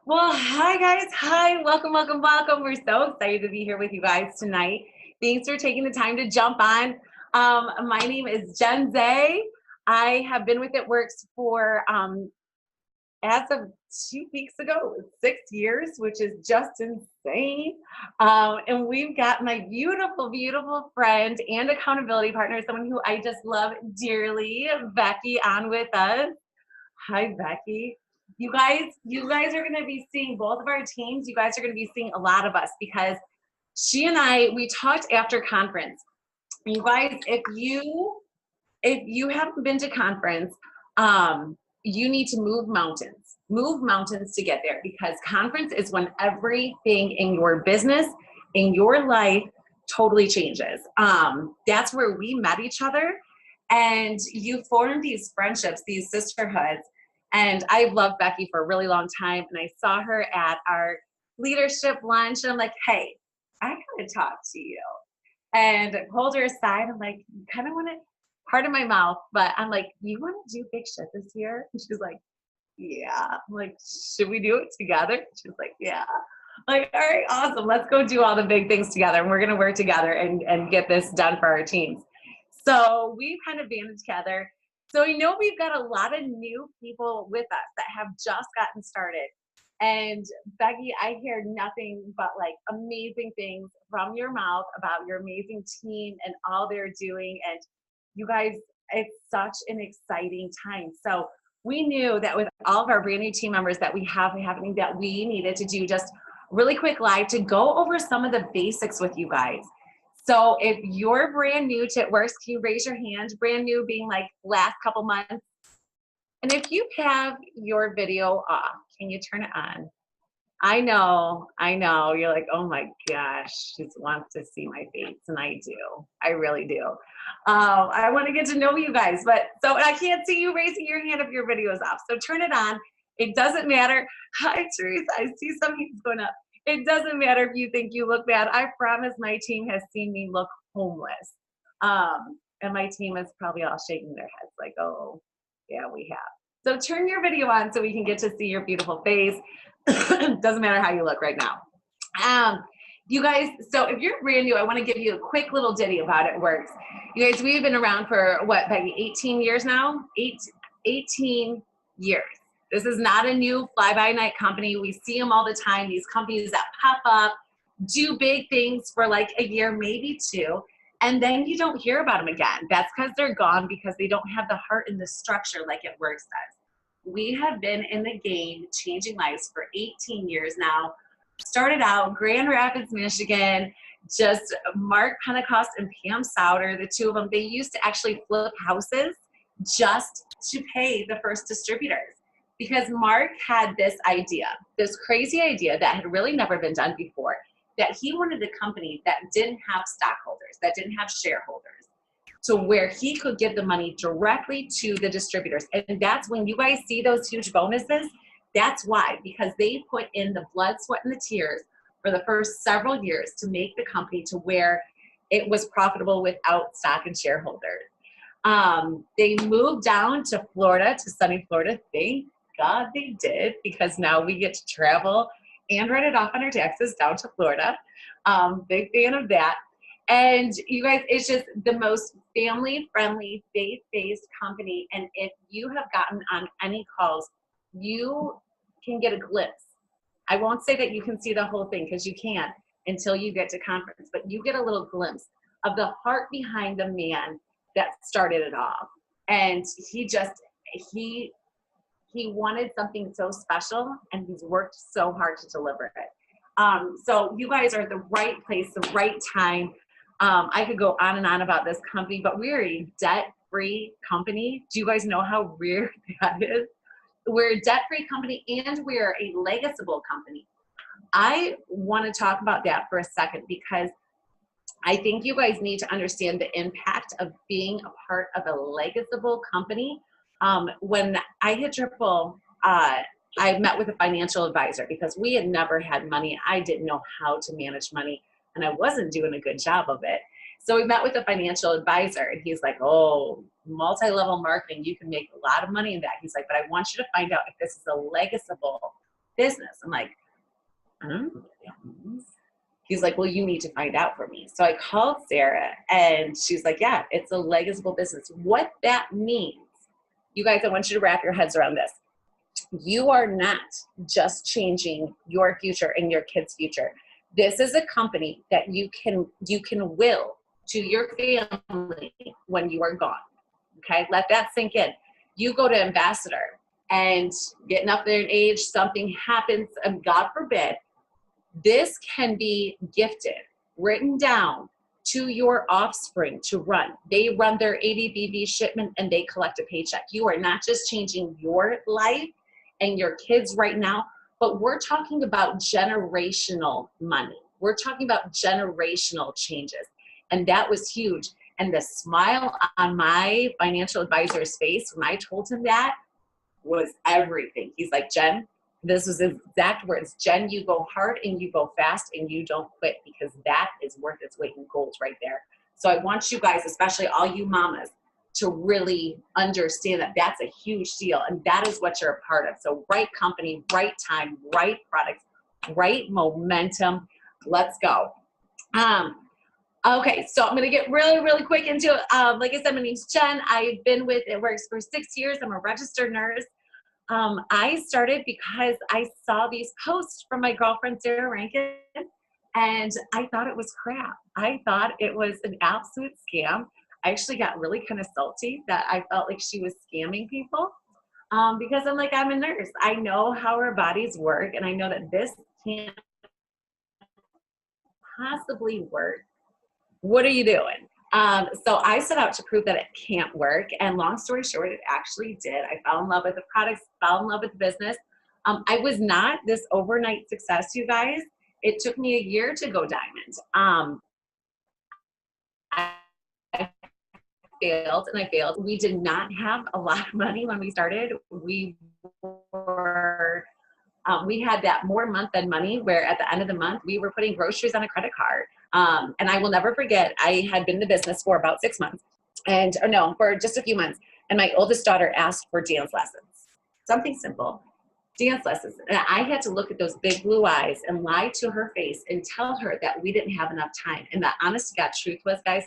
Well, hi guys. Hi, welcome, welcome, welcome. We're so excited to be here with you guys tonight. Thanks for taking the time to jump on. My name is Jen Zeh. I have been with It Works for, as of 2 weeks ago, it was 6 years, which is just insane. And we've got my beautiful, beautiful friend and accountability partner, someone who I just love dearly, Becky, on with us. Hi, Becky. You guys are going to be seeing both of our teams. You guys are going to be seeing a lot of us because she and we talked after conference. You guys, if you haven't been to conference, you need to move mountains to get there, because conference is when everything in your business, in your life, totally changes. That's where we met each other, and you form these friendships, these sisterhoods. And I've loved Becky for a really long time, and I saw her at our leadership lunch, and I'm like, hey, I gotta talk to you. And I pulled her aside. I'm like, you kind of want to, part of my mouth, but I'm like, you want to do big shit this year? And she's like, yeah. I'm like, should we do it together? She's like, yeah. I'm like, all right, awesome. Let's go do all the big things together. And we're going to work together and get this done for our teams. So we kind of banded together. So we know we've got a lot of new people with us that have just gotten started. And Becky, I hear nothing but like amazing things from your mouth about your amazing team and all they're doing. And you guys, it's such an exciting time. So we knew that with all of our brand new team members that we have happening, that we needed to do just really quick live to go over some of the basics with you guys. So if you're brand new to It Works, can you raise your hand? Brand new being like last couple months. And if you have your video off, can you turn it on? I know. You're like, oh my gosh, she wants to see my face, and I do. I really do. I want to get to know you guys, but so I can't see you raising your hand if your video is off. So turn it on. It doesn't matter. Hi, Teresa. I see some hands going up. It doesn't matter if you think you look bad. I promise my team has seen me look homeless. And my team is probably all shaking their heads like, oh, yeah, we have. So turn your video on so we can get to see your beautiful face. Doesn't matter how you look right now. You guys, so if you're brand new, I want to give you a quick little ditty about It Works. You guys, we've been around for what, Becky, 18 years now? 18 years. This is not a new fly-by-night company. We see them all the time, these companies that pop up, do big things for like a year, maybe two, and then you don't hear about them again. That's because they're gone, because they don't have the heart and the structure like It Works does. We have been in the game changing lives for 18 years now. Started out Grand Rapids, Michigan, just Mark Pentecost and Pam Souter, the two of them, they used to actually flip houses just to pay the first distributors. Because Mark had this idea, this crazy idea that had really never been done before, that he wanted a company that didn't have stockholders, that didn't have shareholders, to where he could give the money directly to the distributors. And that's when you guys see those huge bonuses. That's why, because they put in the blood, sweat, and the tears for the first several years to make the company to where it was profitable without stock and shareholders. They moved down to Florida, to sunny Florida. Thank God they did, because now we get to travel and write it off on our taxes down to Florida. Big fan of that. And you guys, it's just the most family-friendly, faith-based company. And if you have gotten on any calls, you can get a glimpse. I won't say that you can see the whole thing, because you can't until you get to conference, but you get a little glimpse of the heart behind the man that started it all. And he wanted something so special, and he's worked so hard to deliver it. So you guys are at the right place, the right time. I could go on and on about this company, but we're a debt-free company. Do you guys know how rare that is? We're a debt-free company, and we're a legacyable company. I want to talk about that for a second, because I think you guys need to understand the impact of being a part of a legacyable company. When I hit triple, I met with a financial advisor, because we had never had money. I didn't know how to manage money, and I wasn't doing a good job of it. So we met with a financial advisor, and he's like, oh, multi-level marketing, you can make a lot of money in that. He's like, but I want you to find out if this is a legacyable business. I'm like, I don't know what that means. He's like, well, you need to find out for me. So I called Sarah and she's like, yeah, it's a legacyable business. What that means, you guys, I want you to wrap your heads around this. You are not just changing your future and your kids' future. This is a company that you can will to your family when you are gone. Okay, let that sink in. You go to ambassador and getting up there in age, something happens, and God forbid, this can be gifted, written down to your offspring to run. They run their ADBV shipment and they collect a paycheck. You are not just changing your life and your kids right now, but we're talking about generational money. We're talking about generational changes. And that was huge. And the smile on my financial advisor's face when I told him that was everything. He's like, Jen, this was his exact words. Jen, you go hard and you go fast and you don't quit, because that is worth its weight in gold right there. So I want you guys, especially all you mamas, to really understand that that's a huge deal, and that is what you're a part of. So right company, right time, right products, right momentum. Let's go. Okay, so I'm gonna get really, really quick into it. Like I said, my name's Jen. I've been with It Works for 6 years. I'm a registered nurse. I started because I saw these posts from my girlfriend, Sarah Rankin, and I thought it was crap. I thought it was an absolute scam. I actually got really kind of salty that I felt like she was scamming people, because I'm like, I'm a nurse. I know how our bodies work, and I know that this can't possibly work. What are you doing? So I set out to prove that it can't work. And long story short, it actually did. I fell in love with the products, fell in love with the business. I was not this overnight success, you guys. It took me a year to go diamond. I failed and I failed. We did not have a lot of money when we started. We had that more month than money, where at the end of the month, we were putting groceries on a credit card. And I will never forget, I had been in the business for about 6 months, for just a few months. And my oldest daughter asked for dance lessons, something simple, dance lessons. And I had to look at those big blue eyes and lie to her face and tell her that we didn't have enough time. And the honest to God truth was, guys,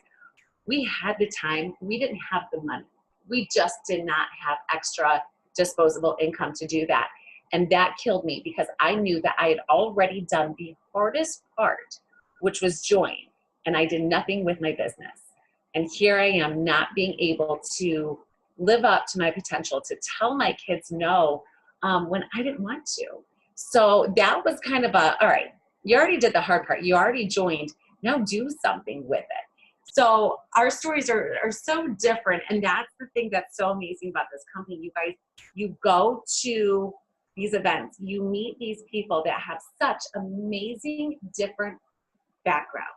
we had the time, we didn't have the money. We just did not have extra disposable income to do that. And that killed me, because I knew that I had already done the hardest part, which was join. And I did nothing with my business. And here I am, not being able to live up to my potential, to tell my kids no, when I didn't want to. So that was kind of all right, you already did the hard part. You already joined. Now do something with it. So our stories are so different. And that's the thing that's so amazing about this company. You guys, you go to these events, you meet these people that have such amazing different backgrounds.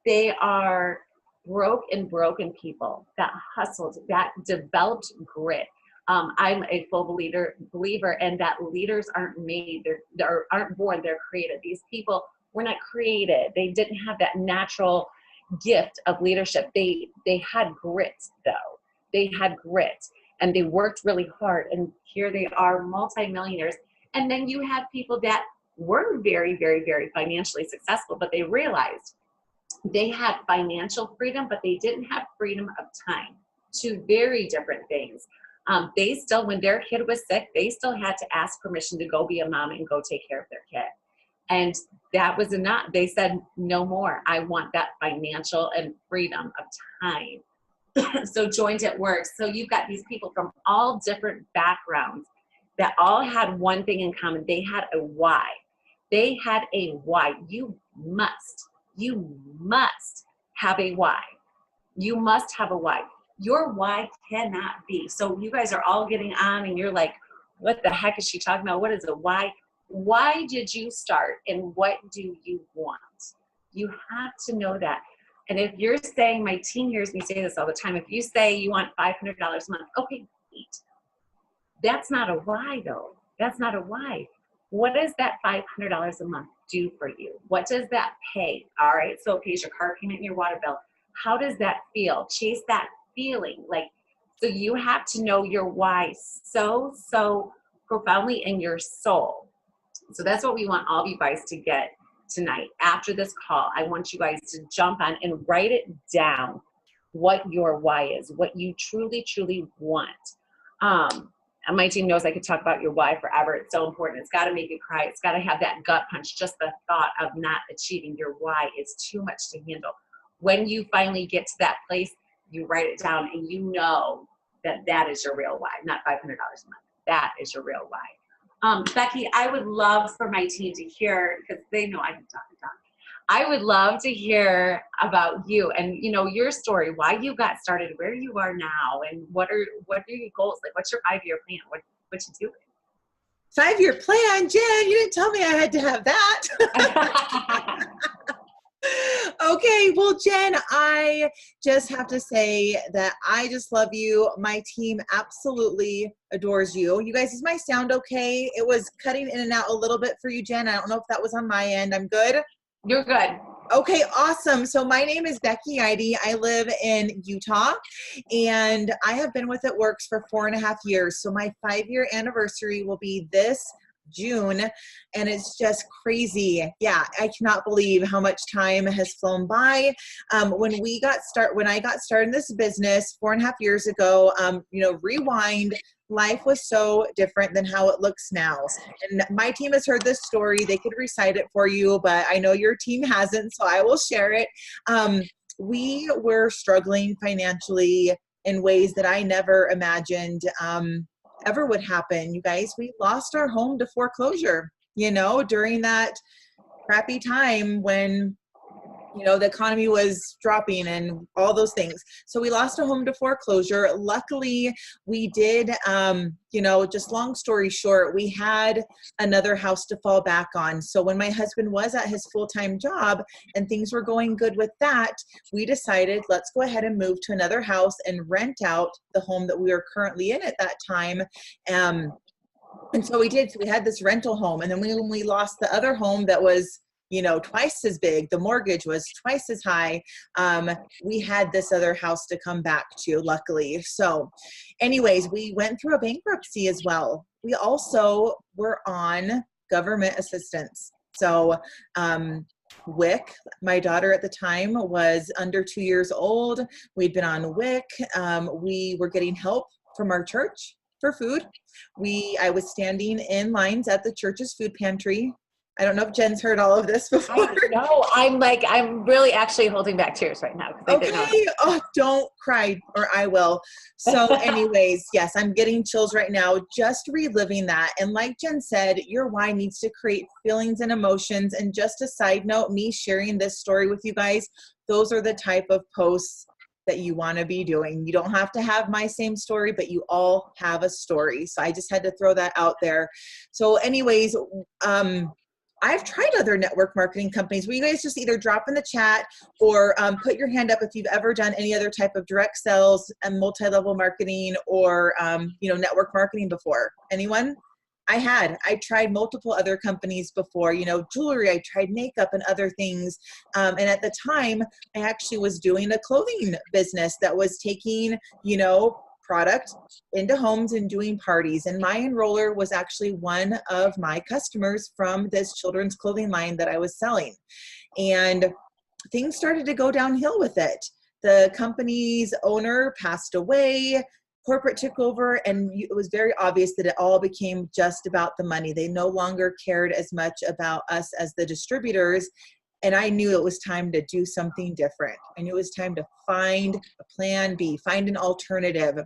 They are broken people that hustled, that developed grit. I'm a full believer in that leaders aren't made, they aren't born, they're created. These people were not created. They didn't have that natural gift of leadership. They had grit, though. They had grit. And they worked really hard, and here they are, multimillionaires. And then you have people that were very, very, very financially successful, but they realized they had financial freedom, but they didn't have freedom of time. Two very different things. They still, when their kid was sick, they still had to ask permission to go be a mom and go take care of their kid. And that was enough. They said, no more. I want that financial and freedom of time. So Joined It Works. So you've got these people from all different backgrounds that all had one thing in common. They had a why. They had a why. You must have a why. You must have a why. Your why cannot be. So you guys are all getting on and you're like, what the heck is she talking about? What is a why? Why did you start, and what do you want? You have to know that. And if you're saying, my team hears me say this all the time, if you say you want $500 a month, okay, great. That's not a why, though. That's not a why. What does that $500 a month do for you? What does that pay? All right, so it pays your car payment and your water bill. How does that feel? Chase that feeling. So you have to know your why so profoundly in your soul So that's what we want all of you guys to get tonight. After this call, I want you guys to jump on and write it down, what your why is, what you truly, truly want. And my team knows I could talk about your why forever. It's so important. It's got to make you cry. It's got to have that gut punch. Just the thought of not achieving your why is too much to handle. When you finally get to that place, you write it down and you know that that is your real why, not $500 a month. That is your real why. Becky, I would love for my team to hear, because they know I can talk and talk. I would love to hear about you and, you know, your story, why you got started, where you are now, and what are your goals? Like, what's your 5-year plan? What you doing? 5-year plan, Jen? You didn't tell me I had to have that. Okay, well, Jen, I just have to say that I just love you. My team absolutely adores you. You guys, is my sound okay? It was cutting in and out a little bit for you, Jen. I don't know if that was on my end. I'm good? You're good. Okay, awesome. So my name is Becky Eide. I live in Utah, and I have been with It Works for 4.5 years. So my 5-year anniversary will be this June, and it's just crazy. Yeah, I cannot believe how much time has flown by. When I got started in this business 4.5 years ago, rewind, life was so different than how it looks now. And my team has heard this story. They could recite it for you, but I know your team hasn't, so I will share it. We were struggling financially in ways that I never imagined ever would happen. You guys, we lost our home to foreclosure, during that crappy time when, the economy was dropping and all those things. So we lost a home to foreclosure. Luckily, we did, just long story short, we had another house to fall back on. So when my husband was at his full-time job and things were going good with that, we decided, let's go ahead and move to another house and rent out the home that we were currently in at that time. And so we did. So we had this rental home. And then when we lost the other home that was twice as big, the mortgage was twice as high, we had this other house to come back to, luckily. So anyways, we went through a bankruptcy as well. We also were on government assistance. So WIC, my daughter at the time was under 2 years old. We'd been on WIC. We were getting help from our church for food. I was standing in lines at the church's food pantry. I don't know if Jen's heard all of this before. No, I'm really actually holding back tears right now. Okay. Oh, don't cry or I will. So anyways, yes, I'm getting chills right now, just reliving that. And like Jen said, your why needs to create feelings and emotions. And just a side note, me sharing this story with you guys, those are the type of posts that you want to be doing. You don't have to have my same story, but you all have a story. So I just had to throw that out there. So anyways, I've tried other network marketing companies. Will you guys just either drop in the chat or put your hand up if you've ever done any other type of direct sales and multi-level marketing or, network marketing before? Anyone? I tried multiple other companies before, jewelry, I tried makeup and other things. And at the time, I actually was doing a clothing business that was taking, product into homes and doing parties. And my enroller was actually one of my customers from this children's clothing line that I was selling. And things started to go downhill with it. The company's owner passed away, corporate took over, and it was very obvious that it all became just about the money. They no longer cared as much about us as the distributors. And I knew it was time to do something different. I knew it was time to find a plan B, find an alternative.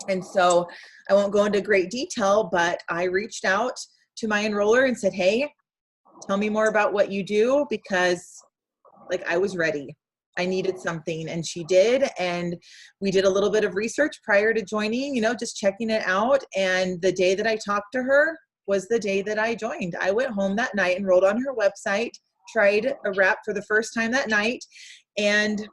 And so I won't go into great detail, but I reached out to my enroller and said, hey, tell me more about what you do, because I was ready. I needed something. And she did. And we did a little bit of research prior to joining, just checking it out. And the day that I talked to her was the day that I joined. I went home that night, enrolled on her website, tried a wrap for the first time that night. And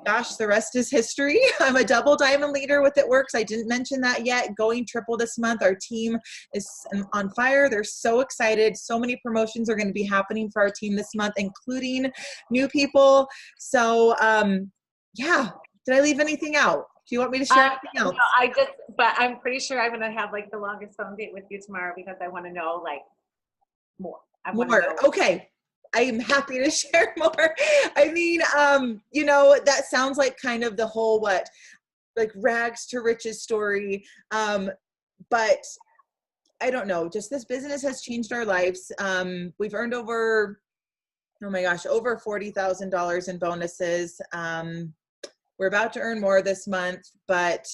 gosh, the rest is history. I'm a double diamond leader with It Works. I didn't mention that yet. Going triple this month. Our team is on fire. They're so excited. So many promotions are going to be happening for our team this month, including new people. So, yeah. Did I leave anything out? Do you want me to share anything else? No, but I'm pretty sure I'm going to have the longest phone date with you tomorrow, because I want to know more. I want to More. know. Okay. I am happy to share more. I mean, you know, that sounds like kind of the whole, like rags to riches story. But I don't know, just this business has changed our lives. We've earned over, oh my gosh, over $40,000 in bonuses. We're about to earn more this month, but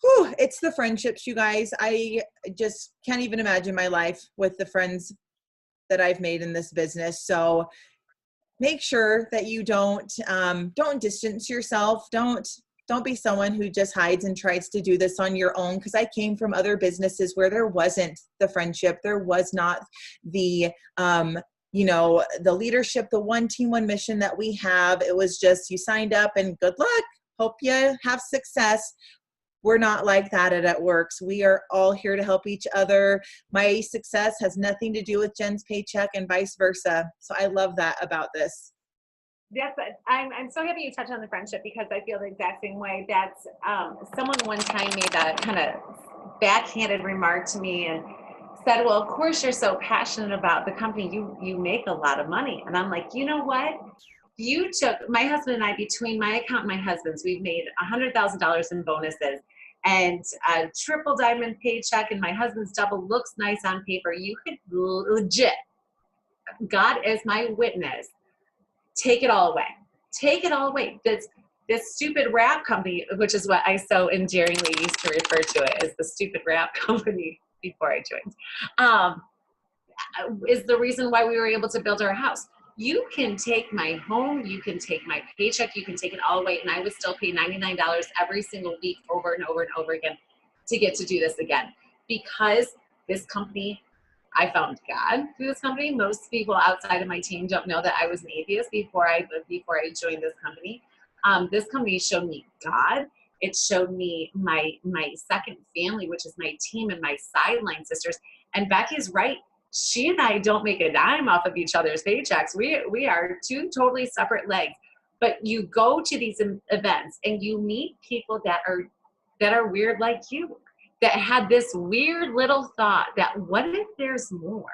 whew, it's the friendships, you guys. I just can't even imagine my life with the friends that I've made in this business. So make sure that you don't distance yourself. Don't be someone who just hides and tries to do this on your own. Because I came from other businesses where there wasn't the friendship, there was not the you know, the leadership, the one team, one mission that we have. It was just you signed up and good luck. Hope you have success. We're not like that at Works. We are all here to help each other. My success has nothing to do with Jen's paycheck and vice versa. So I love that about this. That's I'm so happy you touched on the friendship, because I feel the exact same way. That's someone one time made that kind of backhanded remark to me and said, well, of course you're so passionate about the company, you make a lot of money. And I'm like, you know what, you took my husband and I, between my account and my husband's, we've made $100,000 in bonuses and a triple diamond paycheck, and my husband's double looks nice on paper. You could legit, God is my witness, take it all away. Take it all away. This stupid rap company, which is what I so endearingly used to refer to it as, the stupid rap company before I joined, is the reason why we were able to build our house. You can take my home, you can take my paycheck, you can take it all away, and I would still pay $99 every single week over and over and over again to get to do this again. Because this company, I found God through this company. Most people outside of my team don't know that I was an atheist before I joined this company. This company showed me God. It showed me my second family, which is my team and my sideline sisters. And Becky's right. She and I don't make a dime off of each other's paychecks. We are two totally separate legs. But you go to these events and you meet people that are weird like you, that had this weird little thought that, what if there's more?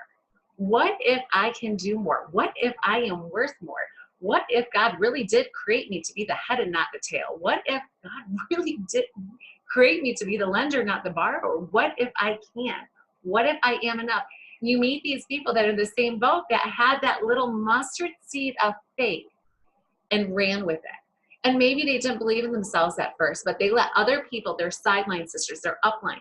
What if I can do more? What if I am worth more? What if God really did create me to be the head and not the tail? What if God really did create me to be the lender, not the borrower? What if I can? What if I am enough? You meet these people that are in the same boat, that had that little mustard seed of faith and ran with it. And maybe they didn't believe in themselves at first, but they let other people, their sideline sisters, their upline,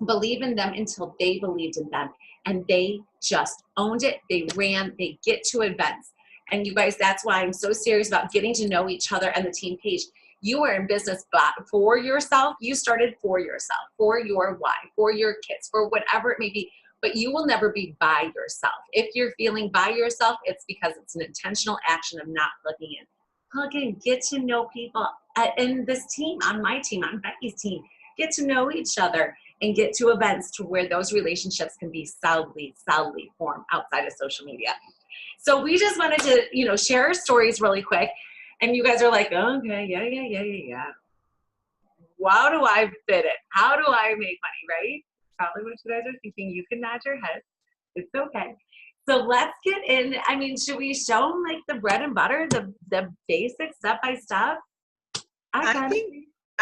believe in them until they believed in them. And they just owned it. They ran, they get to events. And you guys, that's why I'm so serious about getting to know each other and the team page. You are in business for yourself. You started for yourself, for your why, for your kids, for whatever it may be. But you will never be by yourself. If you're feeling by yourself, it's because it's an intentional action of not plugging in. Plug in, get to know people in this team, on my team, on Becky's team. Get to know each other and get to events to where those relationships can be solidly formed outside of social media. So we just wanted to, share our stories really quick. And you guys are like, okay, yeah. How do I fit it? How do I make money, right? Probably what you guys are thinking. You can nod your head. It's okay. So let's get in. I mean, should we show them like the bread and butter, the basic step by step? I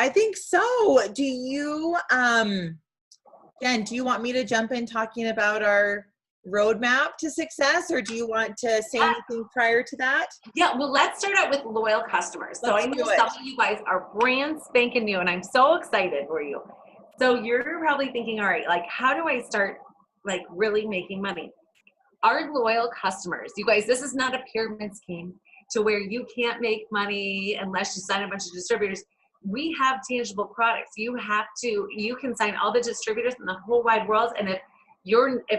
think so. Do you, Jen, do you want me to jump in talking about our roadmap to success, or do you want to say anything prior to that? Yeah, well, let's start out with loyal customers. So I know some of you guys are brand spanking new, and I'm so excited for you. So you're probably thinking, all right, like, how do I start like really making money? Our loyal customers, you guys, this is not a pyramid scheme to where you can't make money unless you sign a bunch of distributors. We have tangible products. You can sign all the distributors in the whole wide world, and if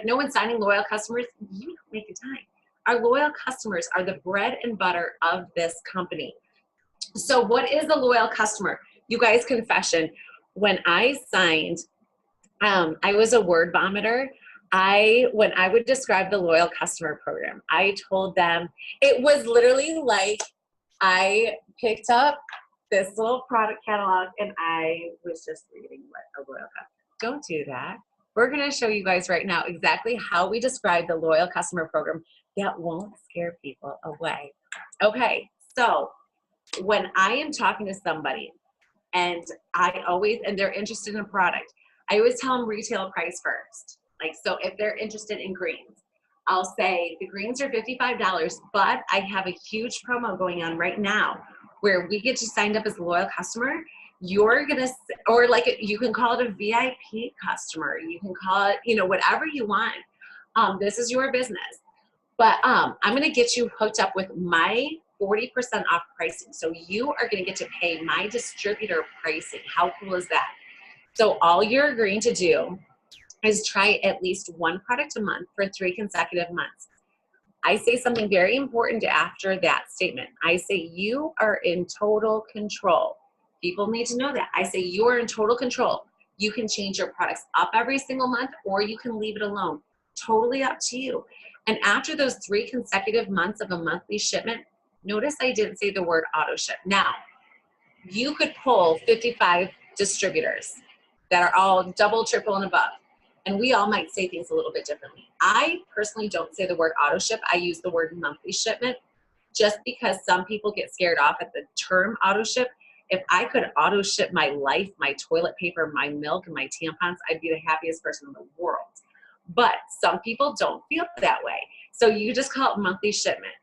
no one's signing loyal customers, you don't make a dime. Our loyal customers are the bread and butter of this company. So what is a loyal customer? You guys, confession, when I signed, I was a word vomiter. When I would describe the loyal customer program, I told them it was literally like I picked up this little product catalog and I was just reading what a loyal customer. Don't do that. we're going to show you guys right now exactly how we describe the loyal customer program that won't scare people away. Okay, so when I am talking to somebody and they're interested in a product, I always tell them retail price first. Like, so if they're interested in greens, I'll say the greens are $55, but I have a huge promo going on right now where we get you signed up as a loyal customer. You're gonna, or like you can call it a VIP customer. You can call it, you know, whatever you want. This is your business. But I'm gonna get you hooked up with my 40% off pricing. So you are gonna get to pay my distributor pricing. How cool is that? So all you're agreeing to do is try at least one product a month for 3 consecutive months. I say something very important after that statement. I say you are in total control. People need to know that. I say you are in total control. You can change your products up every single month or you can leave it alone. Totally up to you. And after those 3 consecutive months of a monthly shipment, notice I didn't say the word auto ship. Now, you could pull 55 distributors that are all double, triple, and above. And we all might say things a little bit differently. I personally don't say the word auto ship. I use the word monthly shipment just because some people get scared off at the term auto ship. If I could auto ship my life, my toilet paper, my milk, and my tampons, I'd be the happiest person in the world. But some people don't feel that way. So you just call it monthly shipment.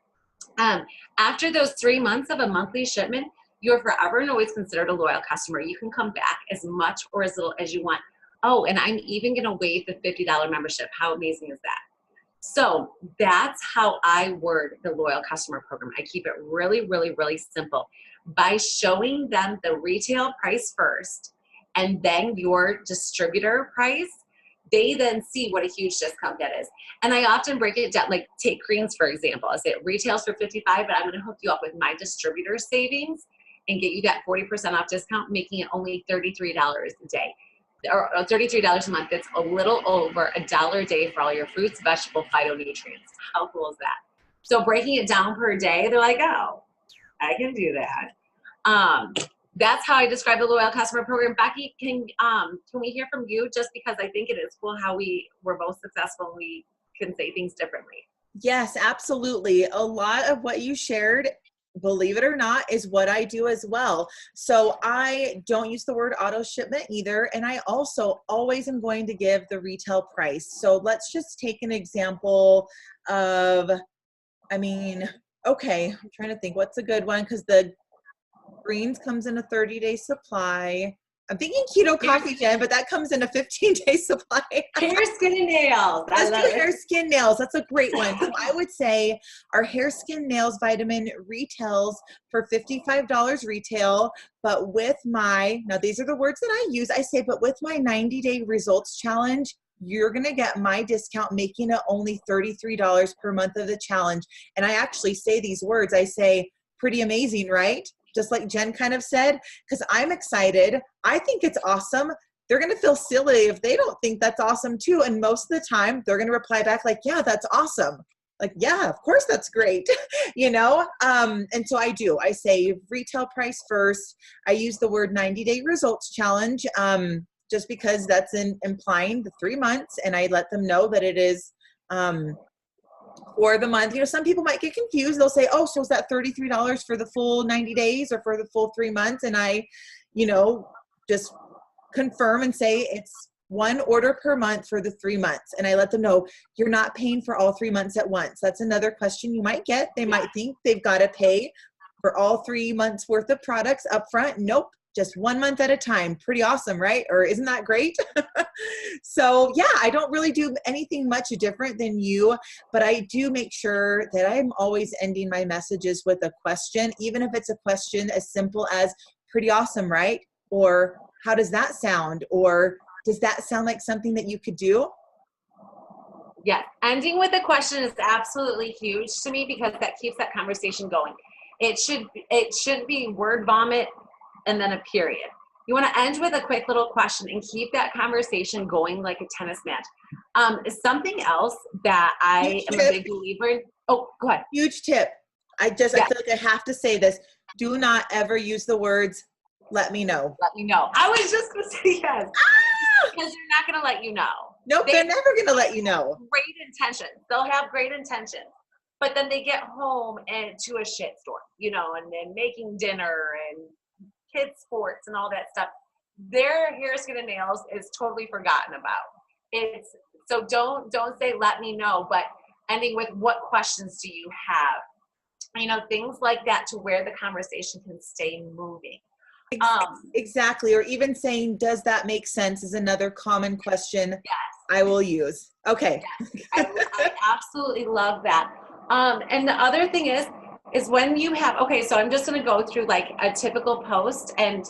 After those 3 months of a monthly shipment, you're forever and always considered a loyal customer. You can come back as much or as little as you want. Oh, and I'm even going to waive the $50 membership. How amazing is that? So that's how I word the loyal customer program. I keep it really, really, really simple. By showing them the retail price first and then your distributor price, they then see what a huge discount that is. And I often break it down, like take greens, for example. I say it retails for $55, but I'm going to hook you up with my distributor savings and get you that 40% off discount, making it only $33 a day. Or $33 a month. That's a little over $1 a day for all your fruits, vegetables, phytonutrients. How cool is that? So breaking it down per day, they're like, oh, I can do that. That's how I describe the loyal customer program. Becky, can we hear from you? Just because I think it is cool how we're both successful and we can say things differently. Yes, absolutely. A lot of what you shared, believe it or not, is what I do as well. So I don't use the word auto shipment either. And I also always am going to give the retail price. So let's just take an example of, okay, I'm trying to think what's a good one, because the greens comes in a 30-day supply. I'm thinking keto coffee, Jen, but that comes in a 15-day supply. Hair, skin, and nails. Let's do hair, skin, nails. That's a great one. So I would say our hair, skin, nails vitamin retails for $55 retail, but with now these are the words that I use. I say, but with my 90-day results challenge, you're going to get my discount, making it only $33 per month of the challenge. And I actually say these words. I say, pretty amazing, right? Just like Jen kind of said, because I'm excited. I think it's awesome. They're going to feel silly if they don't think that's awesome too. And most of the time they're going to reply back like, yeah, that's awesome. Like, yeah, of course that's great. And so I say retail price first. I use the word 90-day results challenge just because that's implying the 3 months. And I let them know that it is for the month. Some people might get confused. They'll say, oh, so is that $33 for the full 90 days or for the full 3 months? And I, just confirm and say it's one order per month for the 3 months. And I let them know you're not paying for all 3 months at once. That's another question you might get. They might think they've got to pay for all 3 months worth of products up front. Nope. Just 1 month at a time. Pretty awesome, right? Or isn't that great? So yeah, I don't really do anything much different than you, but I do make sure that I'm always ending my messages with a question, even if it's a question as simple as pretty awesome, right? Or how does that sound? Or does that sound like something that you could do? Yeah, ending with a question is absolutely huge to me because that keeps that conversation going. It should be word vomit and then a period. You want to end with a quick little question and keep that conversation going like a tennis match. Something else that I am a big believer in. Oh, go ahead. Huge tip. I feel like I have to say this. Do not ever use the words, let me know. Let me know. I was just going to say yes. Because they're not going to let you know. Nope, they're never going to let you know. Great intentions. They'll have great intentions. But then they get home and to a shit storm, you know, and then making dinner and kids sports and all that stuff. Their hair, skin, and nails is totally forgotten about. It's so don't say let me know, but ending with what questions do you have? You know, things like that to where the conversation can stay moving. Exactly. Or even saying, does that make sense is another common question. Yes. I will use. Okay. Yes. I absolutely love that. And the other thing is when you have, okay, so I'm just going to go through like a typical post and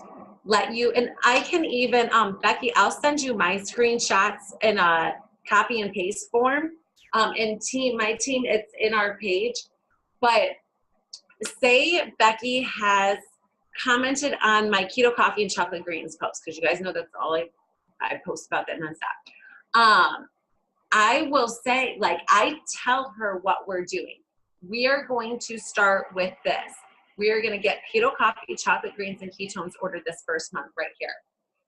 let you, and I can even, Becky, I'll send you my screenshots in a copy and paste form. And my team, it's in our page, but say Becky has commented on my keto coffee and chocolate greens post, because you guys know that's all I post about that nonstop. I will say, like, I tell her what we're doing. We are going to start with this. We are going to get keto coffee, chocolate greens, and ketones ordered this first month right here.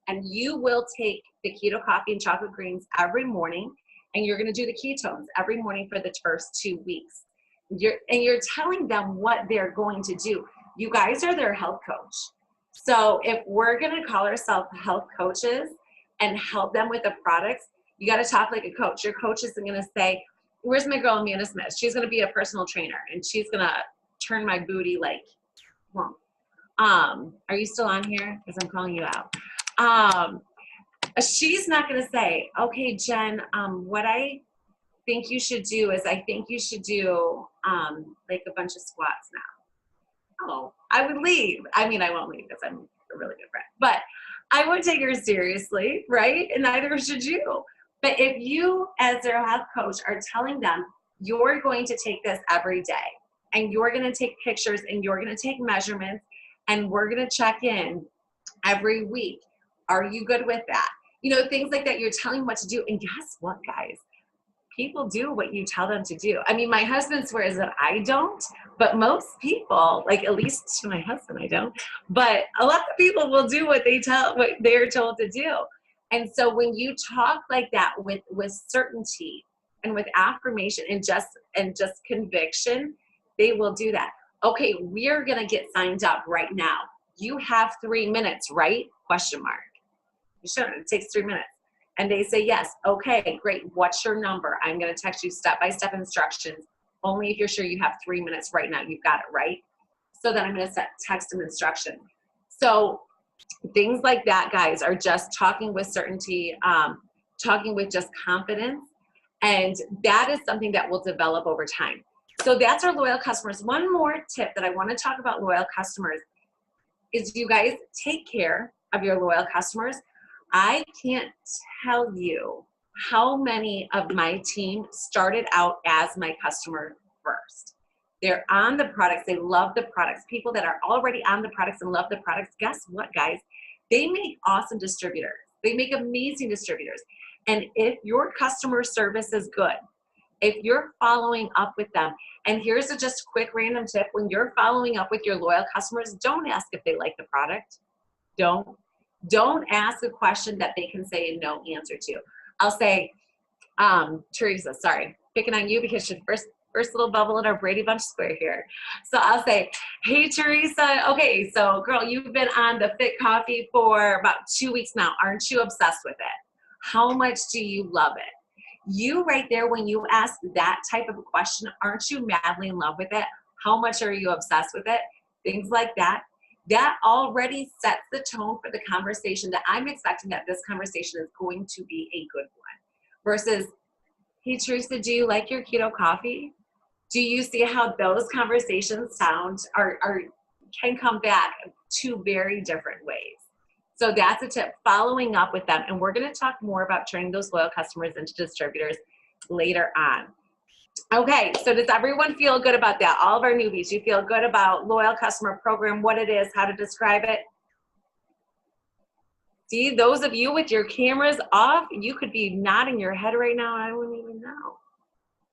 And you will take the keto coffee and chocolate greens every morning, and you're going to do the ketones every morning for the first 2 weeks. You're telling them what they're going to do. You guys are their health coach. So if we're going to call ourselves health coaches and help them with the products, you got to talk like a coach. Your coach isn't going to say, where's my girl, Amanda Smith? She's going to be a personal trainer, and she's going to turn my booty like, well, are you still on here? Because I'm calling you out. She's not going to say, okay, Jen, what I think you should do is I think you should do like a bunch of squats now. Oh, I would leave. I mean, I won't leave because I'm a really good friend, but I won't take her seriously, right? And neither should you. But if you, as their health coach, are telling them, you're going to take this every day, and you're going to take pictures, and you're going to take measurements, and we're going to check in every week. Are you good with that? You know, things like that. You're telling what to do. And guess what, guys? People do what you tell them to do. I mean, my husband swears that I don't, but most people, like at least to my husband, I don't, but a lot of people will do what they're told to do. And so when you talk like that with certainty and with affirmation and just conviction, they will do that. Okay, we're going to get signed up right now. You have 3 minutes, right? Question mark. You shouldn't. It takes 3 minutes. And they say, yes. Okay, great. What's your number? I'm going to text you step-by-step instructions. Only if you're sure you have 3 minutes right now. You've got it, right? So then I'm going to text them instruction. So things like that, guys, are just talking with certainty, talking with just confidence. And that is something that will develop over time. So that's our loyal customers. One more tip that I want to talk about loyal customers is you guys take care of your loyal customers. I can't tell you how many of my team started out as my customer first. They're on the products. They love the products. People that are already on the products and love the products, guess what, guys? They make awesome distributors. They make amazing distributors. And if your customer service is good, if you're following up with them, and here's a just quick random tip, when you're following up with your loyal customers, don't ask if they like the product. Don't ask a question that they can say a no answer to. I'll say, Teresa, sorry, picking on you because you're first little bubble in our Brady Bunch square here. So I'll say, hey, Teresa, okay, so girl, you've been on the Fit Coffee for about 2 weeks now. Aren't you obsessed with it? How much do you love it? You right there, when you ask that type of a question, aren't you madly in love with it? How much are you obsessed with it? Things like that. That already sets the tone for the conversation that I'm expecting that this conversation is going to be a good one. Versus, hey, Teresa, do you like your keto coffee? Do you see how those conversations sound can come back two very different ways? So that's a tip, following up with them. And we're going to talk more about turning those loyal customers into distributors later on. Okay, so does everyone feel good about that? All of our newbies, you feel good about loyal customer program, what it is, how to describe it? See, those of you with your cameras off, you could be nodding your head right now. I wouldn't even know.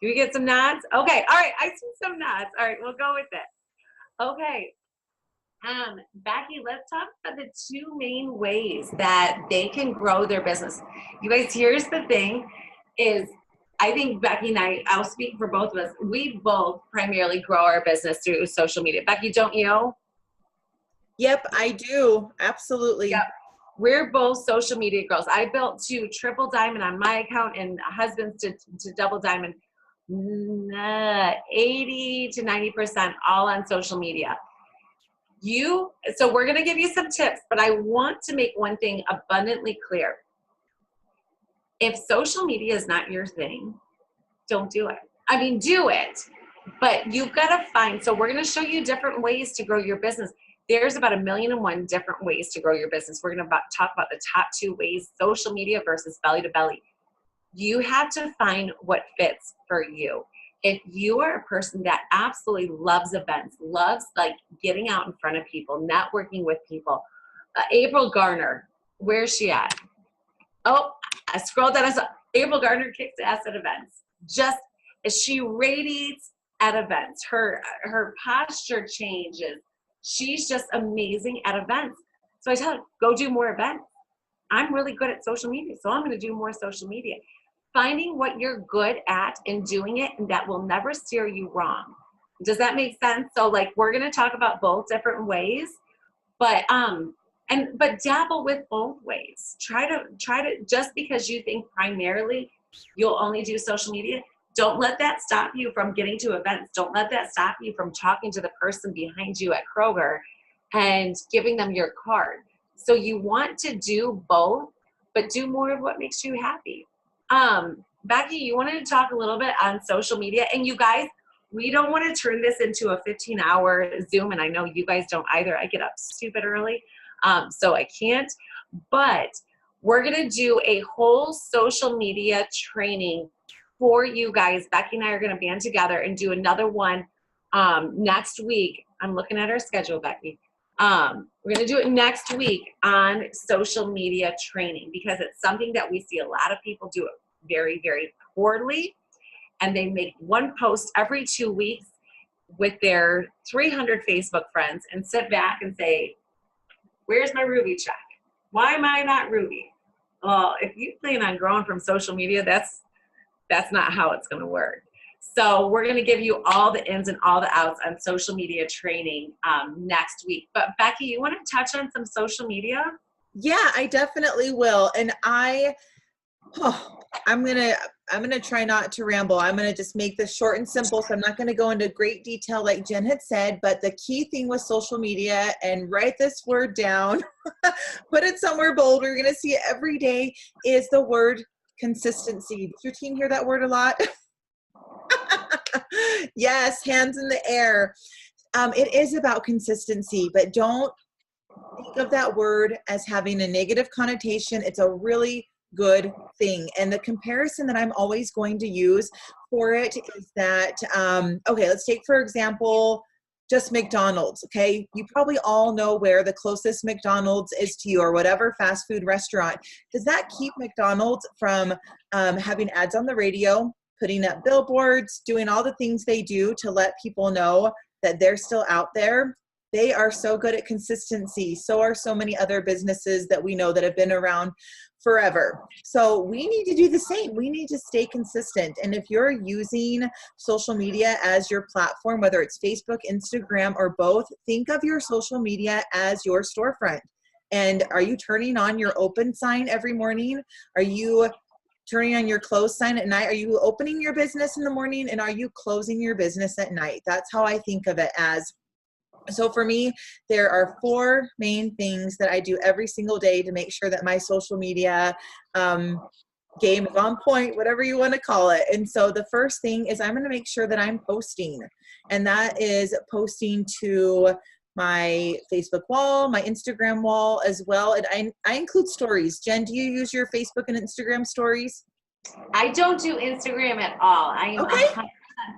Do we get some nods? Okay, all right, I see some nods. All right, we'll go with it. Okay. Becky, let's talk about the two main ways that they can grow their business. You guys, here's the thing. is, I think Becky and I'll speak for both of us. We both primarily grow our business through social media. Becky, don't you? Yep, I do. Absolutely. Yep. We're both social media girls. I built to triple diamond on my account and husbands to double diamond. 80 to 90% all on social media. So we're going to give you some tips, but I want to make one thing abundantly clear. If social media is not your thing, don't do it. I mean, do it, but you've got to find, so we're going to show you different ways to grow your business. There's about 1,000,001 different ways to grow your business. We're going to talk about the top 2 ways, social media versus belly to belly. You have to find what fits for you. If you are a person that absolutely loves events, loves like getting out in front of people, networking with people, April Garner, where's she at? Oh, I scrolled down. I saw April Garner kicks ass at events. Just as she radiates at events, her posture changes. She's just amazing at events. So I tell her, go do more events. I'm really good at social media, so I'm going to do more social media. Finding what you're good at and doing it, and that will never steer you wrong. Does that make sense? So like we're going to talk about both different ways, but dabble with both ways. Try to just because you think primarily you'll only do social media, don't let that stop you from getting to events. Don't let that stop you from talking to the person behind you at Kroger and giving them your card. So you want to do both, but do more of what makes you happy. Becky, you wanted to talk a little bit on social media, and you guys, we don't want to turn this into a 15-hour Zoom, and I know you guys don't either. I get up stupid early, so I can't, but we're going to do a whole social media training for you guys. Becky and I are going to band together and do another one next week. I'm looking at our schedule, Becky. We're going to do it next week on social media training because it's something that we see a lot of people do it very, very poorly. And they make one post every 2 weeks with their 300 Facebook friends and sit back and say, where's my Ruby check? Why am I not Ruby? Well, if you plan on growing from social media, that's not how it's going to work. So we're going to give you all the ins and all the outs on social media training next week. But Becky, you want to touch on some social media? Yeah, I definitely will. And I'm gonna try not to ramble. I'm gonna just make this short and simple. So I'm not gonna go into great detail like Jen had said, but the key thing with social media, and write this word down, put it somewhere bold, you're gonna see it every day, is the word consistency. Does your team hear that word a lot? Yes, hands in the air. It is about consistency, but don't think of that word as having a negative connotation. It's a really good thing. And the comparison that I'm always going to use for it is that, okay, let's take, for example, just McDonald's, okay? You probably all know where the closest McDonald's is to you or whatever fast food restaurant. Does that keep McDonald's from having ads on the radio, putting up billboards, doing all the things they do to let people know that they're still out there? They are so good at consistency. So are so many other businesses that we know that have been around forever. So we need to do the same. We need to stay consistent. And if you're using social media as your platform, whether it's Facebook, Instagram, or both, think of your social media as your storefront. And are you turning on your open sign every morning? Are you turning on your close sign at night? Are you opening your business in the morning and are you closing your business at night? That's how I think of it as. So for me, there are 4 main things that I do every single day to make sure that my social media game is on point, whatever you want to call it. And so the first thing is I'm going to make sure that I'm posting, and that is posting to my Facebook wall, my Instagram wall as well. And I include stories. Jen, do you use your Facebook and Instagram stories? I don't do Instagram at all. I am okay. 100%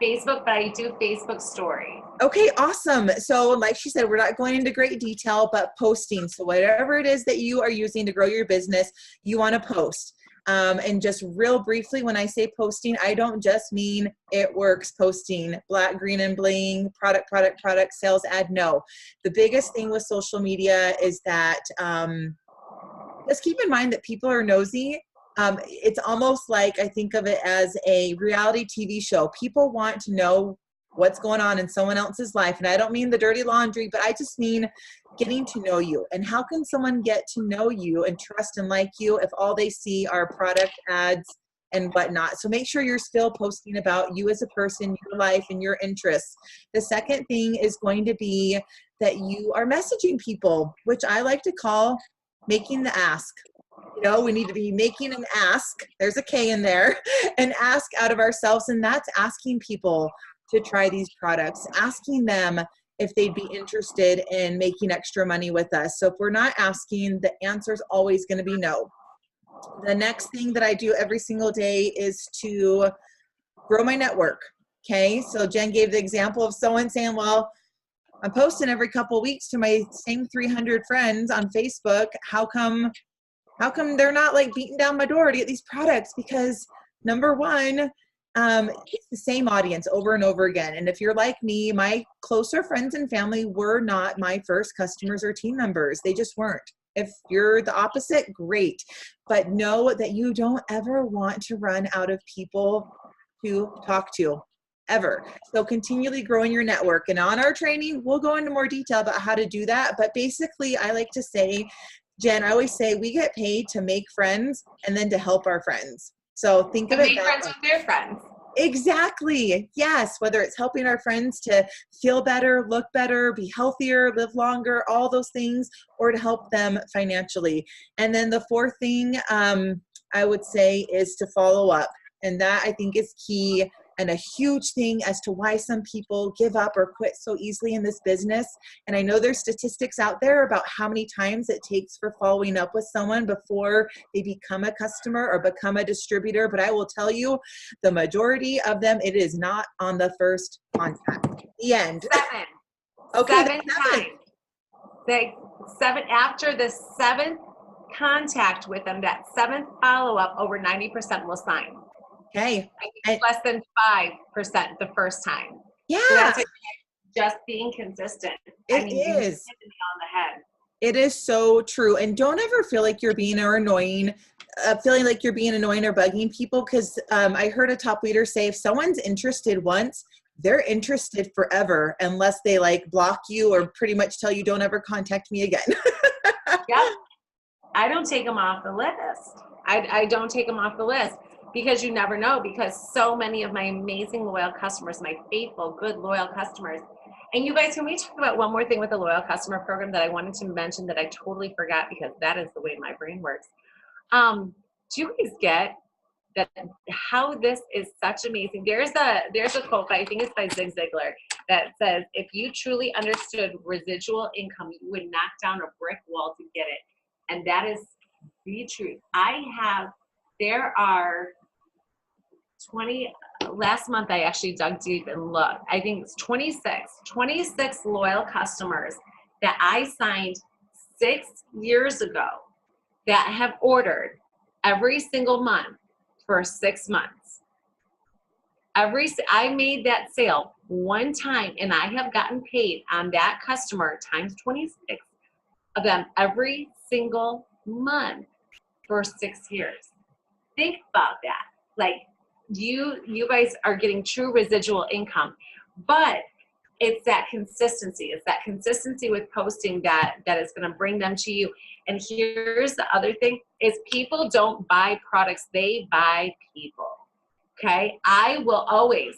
Facebook, but I do Facebook story. Okay, awesome. So like she said, we're not going into great detail, but posting. So whatever it is that you are using to grow your business, you want to post. And just real briefly, when I say posting, I don't just mean it works posting, black, green, and bling, product, sales ad. No. The biggest thing with social media is that just keep in mind that people are nosy. It's almost like, I think of it as a reality TV show. People want to know what's going on in someone else's life. And I don't mean the dirty laundry, but I just mean getting to know you. And how can someone get to know you and trust and like you if all they see are product ads and whatnot? So make sure you're still posting about you as a person, your life, and your interests. The second thing is going to be that you are messaging people, which I like to call making the ask. You know, we need to be making an ask. There's a K in there, an ask out of ourselves. And that's asking people to try these products, asking them if they'd be interested in making extra money with us. So if we're not asking, the answer is always going to be no. The next thing that I do every single day is to grow my network. Okay. So Jen gave the example of someone saying, well, I'm posting every couple of weeks to my same 300 friends on Facebook. How come they're not like beating down my door to get these products? Because number one, it's the same audience over and over again. And if you're like me, my closer friends and family were not my first customers or team members. They just weren't. If you're the opposite, great. But know that you don't ever want to run out of people to talk to, ever. So continually growing your network. And on our training, we'll go into more detail about how to do that. But basically, I like to say, Jen, I always say we get paid to make friends and then to help our friends. So think of it that way. Make friends with their friends. Exactly. Yes. Whether it's helping our friends to feel better, look better, be healthier, live longer, all those things, or to help them financially. And then the fourth thing I would say is to follow up. And that I think is key and a huge thing as to why some people give up or quit so easily in this business. And I know there's statistics out there about how many times it takes for following up with someone before they become a customer or become a distributor. But I will tell you, the majority of them, it is not on the first contact. The end. Seven. Okay. Seven times. Seven after the seventh contact with them, that seventh follow-up, over 90% will sign. Okay. Less than 5% the first time. Yeah. So that's just being consistent. It You hit is. me on the head. It is so true. And don't ever feel like you're being or annoying, feeling like you're being annoying or bugging people. Because I heard a top leader say, if someone's interested once, they're interested forever, unless they like block you or pretty much tell you don't ever contact me again. Yep. I don't take them off the list. I don't take them off the list. Because you never know, because so many of my amazing loyal customers, my faithful, good, loyal customers. And you guys, can we talk about one more thing with the loyal customer program that I wanted to mention that I totally forgot, because that is the way my brain works. Do you guys get that how this is such amazing? There's a quote, I think it's by Zig Ziglar, that says, if you truly understood residual income, you would knock down a brick wall to get it. And that is the truth. There are last month I actually dug deep and looked. I think it's 26 loyal customers that I signed 6 years ago that have ordered every single month for 6 months. I made that sale one time, and I have gotten paid on that customer times 26 of them every single month for 6 years. Think about that. Like, you guys are getting true residual income, but it's that consistency. It's that consistency with posting that is going to bring them to you. And here's the other thing is, people don't buy products, they buy people. Okay. I will always,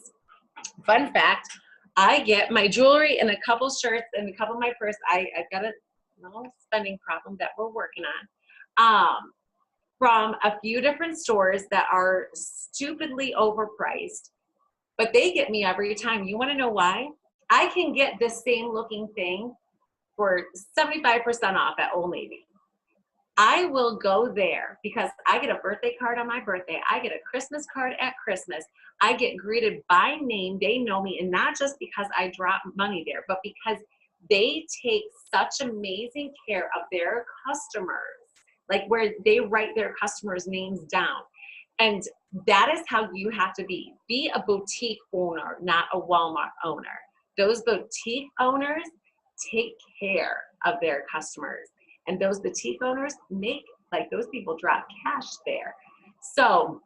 fun fact, I get my jewelry and a couple shirts and a couple of my purse. I've got a little spending problem that we're working on. From a few different stores that are stupidly overpriced, but they get me every time. You want to know why? I can get this same looking thing for 75% off at Old Navy. I will go there because I get a birthday card on my birthday. I get a Christmas card at Christmas. I get greeted by name. They know me, and not just because I drop money there, but because they take such amazing care of their customers. Like, where they write their customers' names down. And that is how you have to be. Be a boutique owner, not a Walmart owner. Those boutique owners take care of their customers. And those boutique owners those people drop cash there. So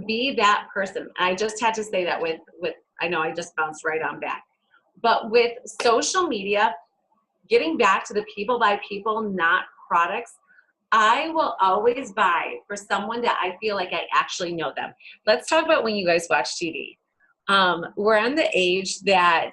be that person. I just had to say that with I know I just bounced right on back. But with social media, getting back to the people by people, not products, I will always buy for someone that I feel like I actually know them. Let's talk about when you guys watch TV. We're on the age that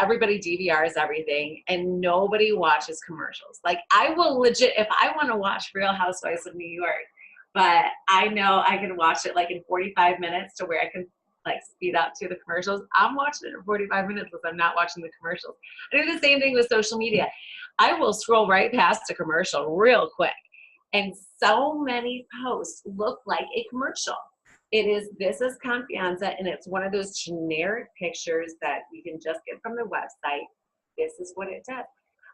everybody DVRs everything and nobody watches commercials. Like I will legit, if I want to watch Real Housewives of New York, but I know I can watch it like in 45 minutes to where I can like speed up to the commercials, I'm watching it in 45 minutes because I'm not watching the commercials. I do the same thing with social media. I will scroll right past a commercial real quick. And so many posts look like a commercial. It is, this is Confianza, and it's one of those generic pictures that you can just get from the website. This is what it does.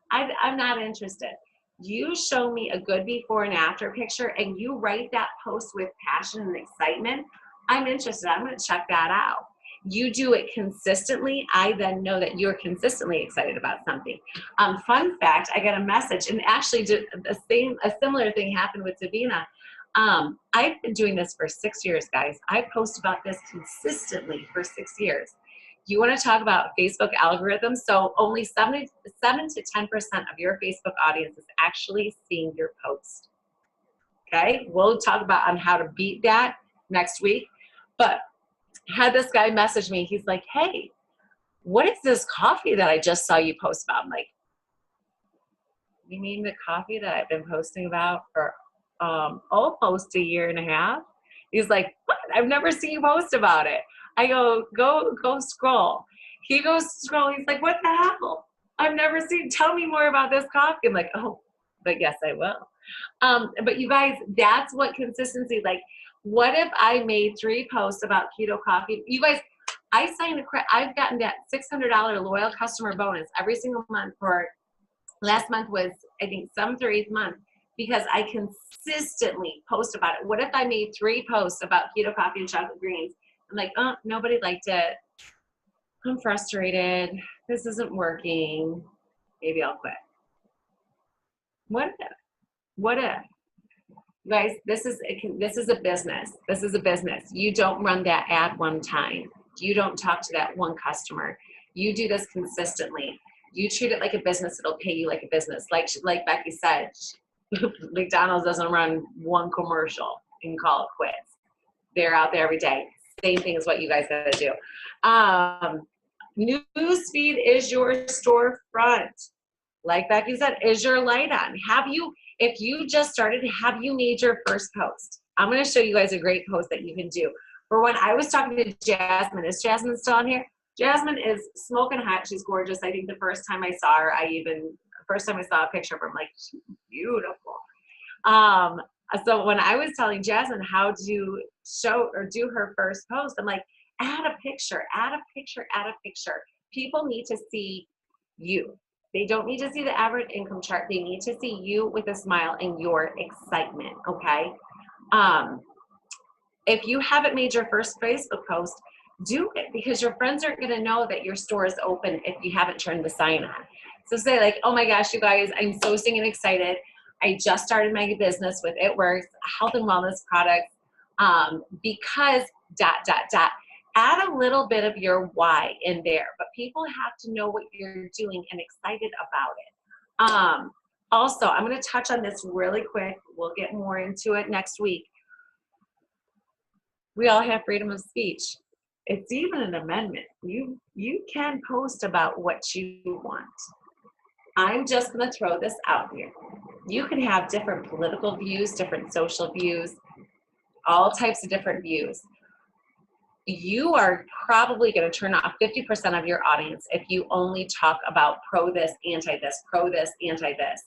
I'm not interested. You show me a good before and after picture, and you write that post with passion and excitement, I'm interested. I'm going to check that out. You do it consistently, I then know that you're consistently excited about something. Fun fact, I got a message, and actually a similar thing happened with Davina. I've been doing this for 6 years, guys. I post about this consistently for 6 years. You want to talk about Facebook algorithms? So only 7 to 10% of your Facebook audience is actually seeing your post. Okay, we'll talk about on how to beat that next week. But had this guy message me. He's like, hey, what is this coffee that I just saw you post about? I'm like, you mean the coffee that I've been posting about for almost a year and a half? He's like, what? I've never seen you post about it. I go scroll. He goes scroll. He's like, what the hell? I've never seen, tell me more about this coffee. I'm like, oh, but yes, I will. But you guys, that's what consistency, like, what if I made 3 posts about keto coffee? You guys, I've gotten that $600 loyal customer bonus every single month for, last month was, I think, 7th or 8th month, because I consistently post about it. What if I made 3 posts about keto coffee and chocolate greens? I'm like, oh, nobody liked it. I'm frustrated. This isn't working. Maybe I'll quit. What if? What if? Guys, this is a business. This is a business. You don't run that ad one time. You don't talk to that one customer. You do this consistently. You treat it like a business. It'll pay you like a business. Like Becky said, McDonald's doesn't run one commercial and call it quits. They're out there every day. Same thing as what you guys got to do. Newsfeed is your storefront. Like Becky said, is your light on? If you just started, have you made your first post? I'm going to show you guys a great post that you can do. For when I was talking to Jasmine, is Jasmine still on here? Jasmine is smoking hot. She's gorgeous. I think the first time I saw her, first time I saw a picture of her, I'm like, she's beautiful. So when I was telling Jasmine how to show or do her first post, I'm like, add a picture, add a picture, add a picture. People need to see you. They don't need to see the average income chart. They need to see you with a smile and your excitement, okay? If you haven't made your first Facebook post, do it, because your friends aren't going to know that your store is open if you haven't turned the sign on. So say like, oh my gosh, you guys, I'm so stinking excited. I just started my business with It Works, health and wellness products, because ... Add a little bit of your why in there, but people have to know what you're doing and excited about it. Also, I'm going to touch on this really quick. We'll get more into it next week. We all have freedom of speech. It's even an amendment. You can post about what you want. I'm just going to throw this out here. You can have different political views, different social views, all types of different views. You are probably going to turn off 50% of your audience if you only talk about pro this, anti this, pro this, anti this.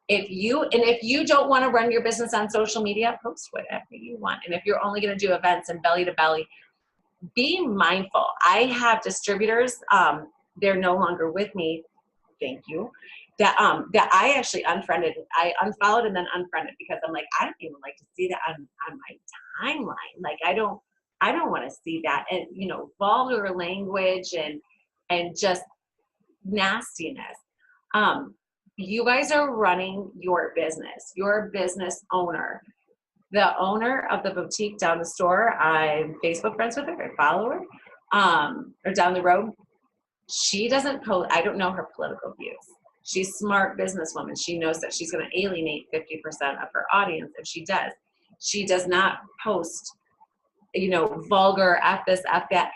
If you don't want to run your business on social media, post whatever you want. And if you're only going to do events and belly to belly, be mindful. I have distributors, they're no longer with me, thank you, that I actually unfriended. I unfollowed and then unfriended, because I'm like, I don't even like to see that on my timeline. Like, I don't want to see that, and vulgar language and just nastiness. You guys are running your business. You're a business owner. The owner of the boutique down the store, I'm Facebook friends with her, I follow her, or down the road. She doesn't post, I don't know her political views. She's a smart businesswoman. She knows that she's going to alienate 50% of her audience if she does. She does not post, vulgar F this, F that.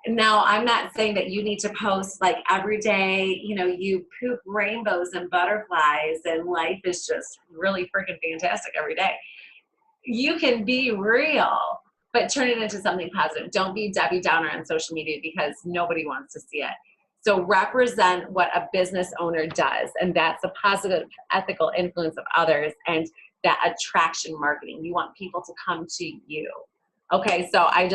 Now, I'm not saying that you need to post like every day, you poop rainbows and butterflies and life is just really freaking fantastic every day. You can be real, but turn it into something positive. Don't be Debbie Downer on social media because nobody wants to see it. So represent what a business owner does, and that's a positive ethical influence of others and that attraction marketing. You want people to come to you. Okay, so I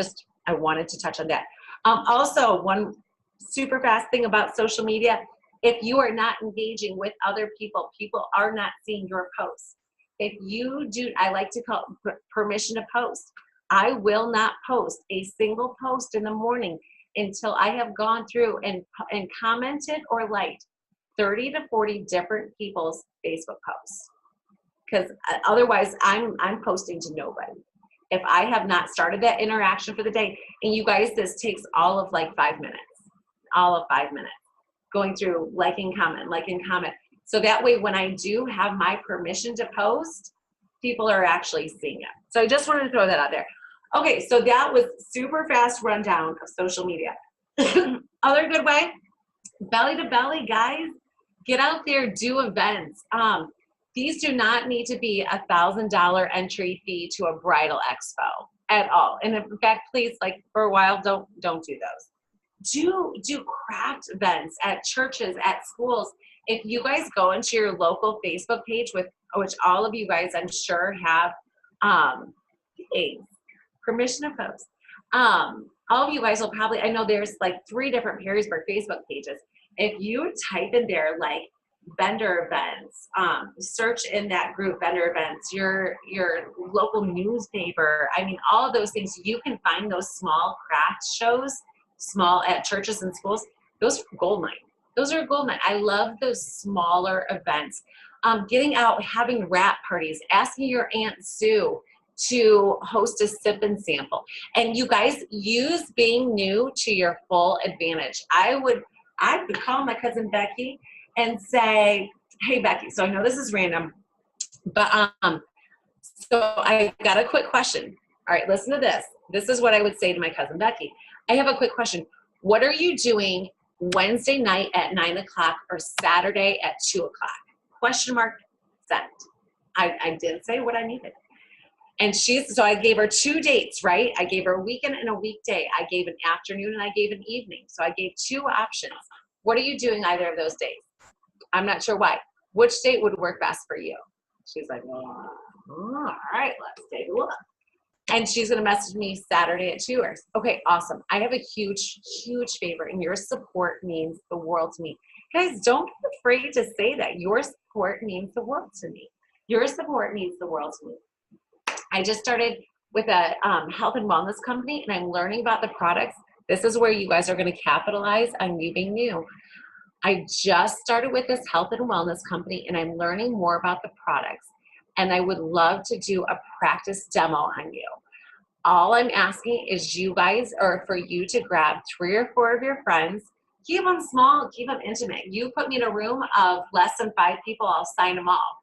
wanted to touch on that. Also, one super fast thing about social media, if you are not engaging with other people, people are not seeing your posts. If you do, I like to call it permission to post. I will not post a single post in the morning until I have gone through and commented or liked 30 to 40 different people's Facebook posts. Because otherwise I'm posting to nobody. If I have not started that interaction for the day, and you guys, this takes all of like 5 minutes, going through liking, comment. So that way, when I do have my permission to post, people are actually seeing it. So I just wanted to throw that out there. Okay, so that was super fast rundown of social media. Other good way, belly to belly, guys, get out there, do events. These do not need to be $1,000 entry fee to a bridal expo at all. And in fact, please, like for a while, don't do those. Do craft events at churches, at schools. If you guys go into your local Facebook page, which all of you guys I'm sure have permission to post. All of you guys will probably, I know there's like 3 different Perrysburg Facebook pages. If you type in there like vendor events, search in that group vendor events, your local newspaper, I mean, all of those things, you can find those small craft shows, small at churches and schools. Those are gold mine. Those are gold mine. I love those smaller events. Getting out, having wrap parties, asking your Aunt Sue to host a sip and sample. And you guys use being new to your full advantage. I would call my cousin Becky and say, hey Becky, so I know this is random, but so I got a quick question. All right, listen to this. This is what I would say to my cousin Becky. I have a quick question. What are you doing Wednesday night at 9 o'clock or Saturday at 2 o'clock? Question mark, sent. I didn't say what I needed. And so I gave her 2 dates, right? I gave her a weekend and a weekday. I gave an afternoon and I gave an evening. So I gave 2 options. What are you doing either of those days? I'm not sure why. Which date would work best for you? She's like, well, all right, let's take a look. And she's going to message me Saturday at 2 hours. Okay, awesome. I have a huge, huge favor, and your support means the world to me. Guys, don't be afraid to say that. Your support means the world to me. Your support means the world to me. I just started with a health and wellness company, and I'm learning about the products. This is where you guys are going to capitalize on you being new. I just started with this health and wellness company, and I'm learning more about the products. And I would love to do a practice demo on you. All I'm asking is you guys, or for you to grab 3 or 4 of your friends, keep them small, keep them intimate. You put me in a room of less than 5 people, I'll sign them all.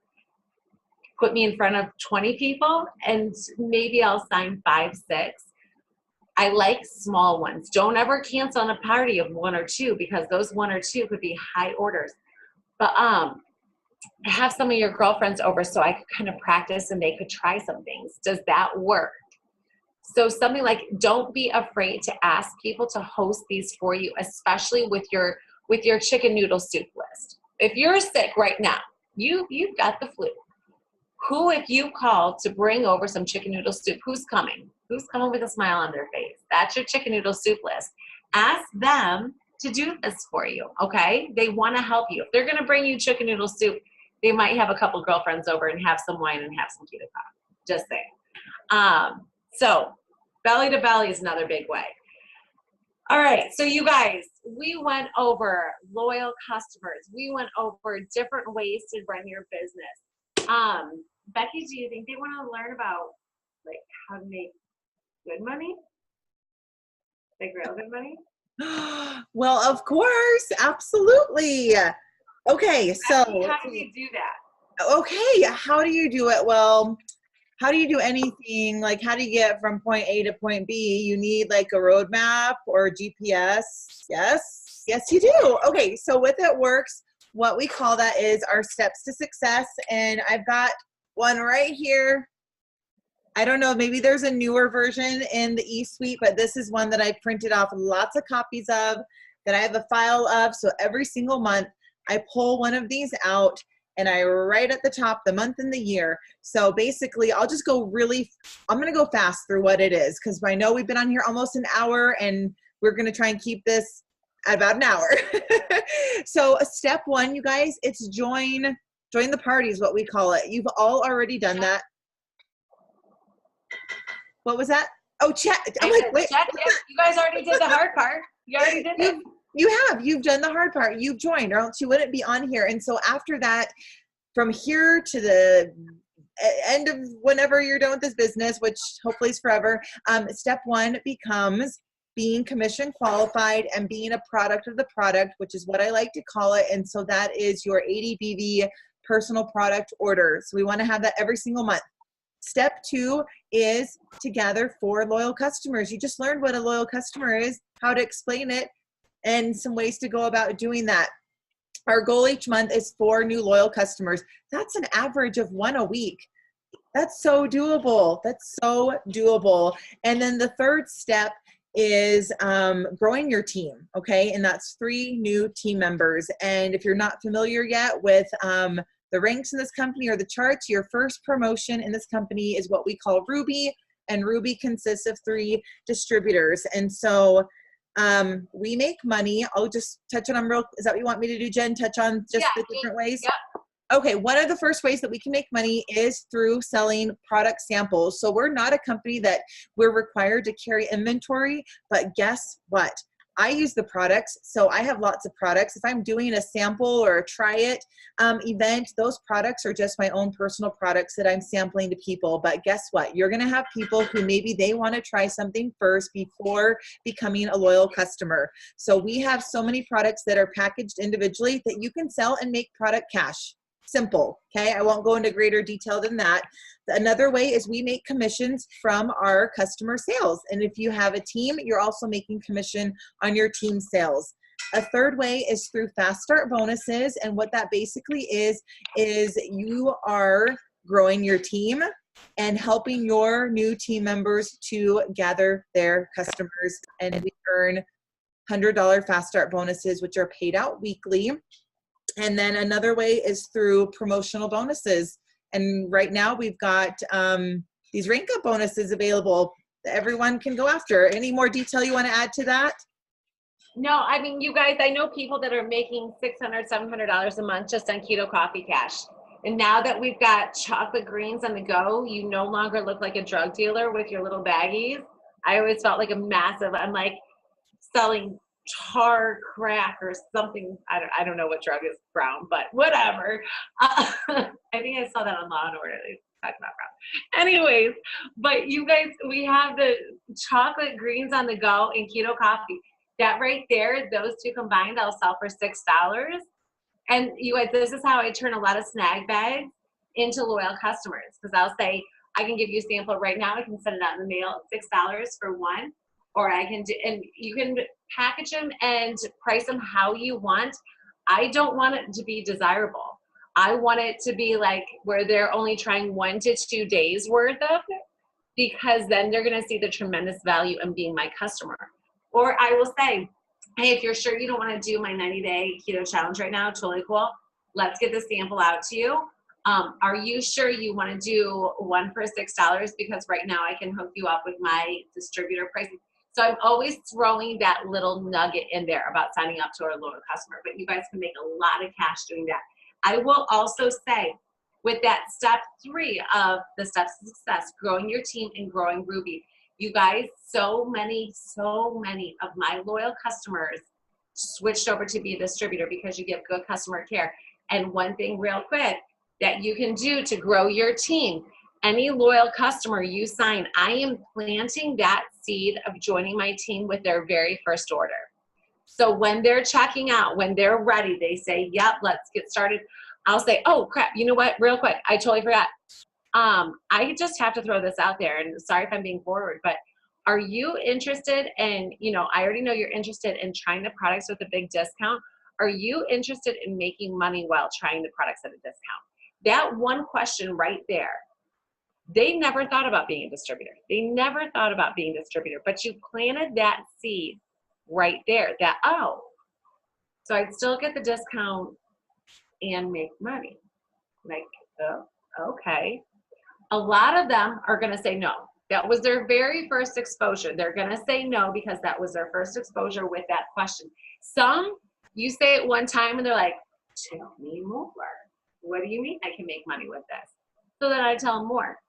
Put me in front of 20 people, and maybe I'll sign 5, 6. I like small ones. Don't ever cancel on a party of 1 or 2 because those 1 or 2 could be high orders. But have some of your girlfriends over so I could kind of practice and they could try some things. Does that work? So something like, don't be afraid to ask people to host these for you, especially with your chicken noodle soup list. If you're sick right now, you've got the flu. Who, if you call to bring over some chicken noodle soup, who's coming? Who's coming with a smile on their face? That's your chicken noodle soup list. Ask them to do this for you, okay? They want to help you. If they're going to bring you chicken noodle soup, they might have a couple girlfriends over and have some wine and have some cutie pie. Just saying. So belly to belly is another big way. All right, so you guys, we went over loyal customers. We went over different ways to run your business. Becky, do you think they want to learn about like how to make good money, like real good money. Well, of course, absolutely. Okay, so How do we do that? okay, how do you do it? Well, how do you do anything? Like, how do you get from point A to point B? You need like a roadmap or GPS. Yes, you do. Okay, so with It Works, what we call that is our steps to success. And I've got one right here. I don't know, maybe there's a newer version in the eSuite, but this is one that I printed off lots of copies of, that I have a file of. So every single month, I pull one of these out and I write at the top the month and the year. So basically, I'll just go I'm going to go fast through what it is, because I know we've been on here almost an hour and we're going to try and keep this at about an hour. So step one, you guys, it's join the party is what we call it. You've all already done that. What was that? Oh, chat. I'm like, wait. Chat, yeah, you guys already did the hard part. You already did it. You've done the hard part. You've joined, or else you wouldn't be on here. And so after that, from here to the end of whenever you're done with this business, which hopefully is forever, step one becomes being commission qualified and being a product of the product, which is what I like to call it. And so that is your ADBV personal product order. So we want to have that every single month. Step two is to gather 4 loyal customers. You just learned what a loyal customer is, how to explain it, and some ways to go about doing that. Our goal each month is 4 new loyal customers. That's an average of 1 a week. That's so doable. And then the third step is growing your team, okay? And that's 3 new team members. And if you're not familiar yet with the ranks in this company or the charts, your first promotion in this company is what we call Ruby, and Ruby consists of 3 distributors. And so we make money. I'll just touch on them is that what you want me to do, Jen? Touch on just the different ways? Yeah. Okay, one of the first ways that we can make money is through selling product samples. So we're not a company that we're required to carry inventory, but guess what? I use the products, so I have lots of products. If I'm doing a sample or a try it event, those products are just my own personal products that I'm sampling to people. But guess what? You're gonna have people who maybe they wanna try something first before becoming a loyal customer. So we have so many products that are packaged individually that you can sell and make product cash. Simple, okay? I won't go into greater detail than that. Another way is we make commissions from our customer sales. And if you have a team, you're also making commission on your team sales. A third way is through fast start bonuses. And what that basically is you are growing your team and helping your new team members to gather their customers. And we earn $100 fast start bonuses, which are paid out weekly. And then another way is through promotional bonuses. And right now we've got these rank up bonuses available that everyone can go after. Any more detail you want to add to that? No, I mean, you guys, I know people that are making $600, $700 a month just on Keto Coffee Cash. And now that we've got chocolate greens on the go, you no longer look like a drug dealer with your little baggies. I always felt like I'm like selling tar crack or something. I don't know what drug is brown, but whatever. I think I saw that on Law and Order. They talked about brown. Anyways, but you guys, we have the chocolate greens on the go and keto coffee. That right there, those 2 combined, I'll sell for $6. And you guys, this is how I turn a lot of snag bags into loyal customers. Because I'll say, I can give you a sample right now. I can send it out in the mail at $6 for 1. Or I can do, and you can package them and price them how you want. I don't want it to be desirable. I want it to be like where they're only trying 1 to 2 days worth of it, because then they're going to see the tremendous value in being my customer. Or I will say, hey, if you're sure you don't want to do my 90-day keto challenge right now, totally cool. Let's get the sample out to you. Are you sure you want to do 1 for $6? Because right now I can hook you up with my distributor pricing. So I'm always throwing that little nugget in there about signing up to our loyal customer, but you guys can make a lot of cash doing that. I will also say with that step 3 of the steps of success, growing your team and growing Ruby, you guys, so many of my loyal customers switched over to be a distributor because you give good customer care. And one thing real quick that you can do to grow your team Any loyal customer you sign, I am planting that seed of joining my team with their very first order. So when they're checking out, when they're ready, they say, yep, let's get started. I'll say, oh crap, you know what, real quick, I totally forgot. I just have to throw this out there, and sorry if I'm being forward, but are you interested in, I already know you're interested in trying the products with a big discount. Are you interested in making money while trying the products at a discount? That one question right there. They never thought about being a distributor. They never thought about being a distributor, but you planted that seed right there that, oh, so I'd still get the discount and make money. Like, oh, okay. A lot of them are going to say no. That was their very first exposure. They're going to say no because that was their first exposure with that question. Some, you say it one time and they're like, tell me more. What do you mean I can make money with this? So then I tell them more.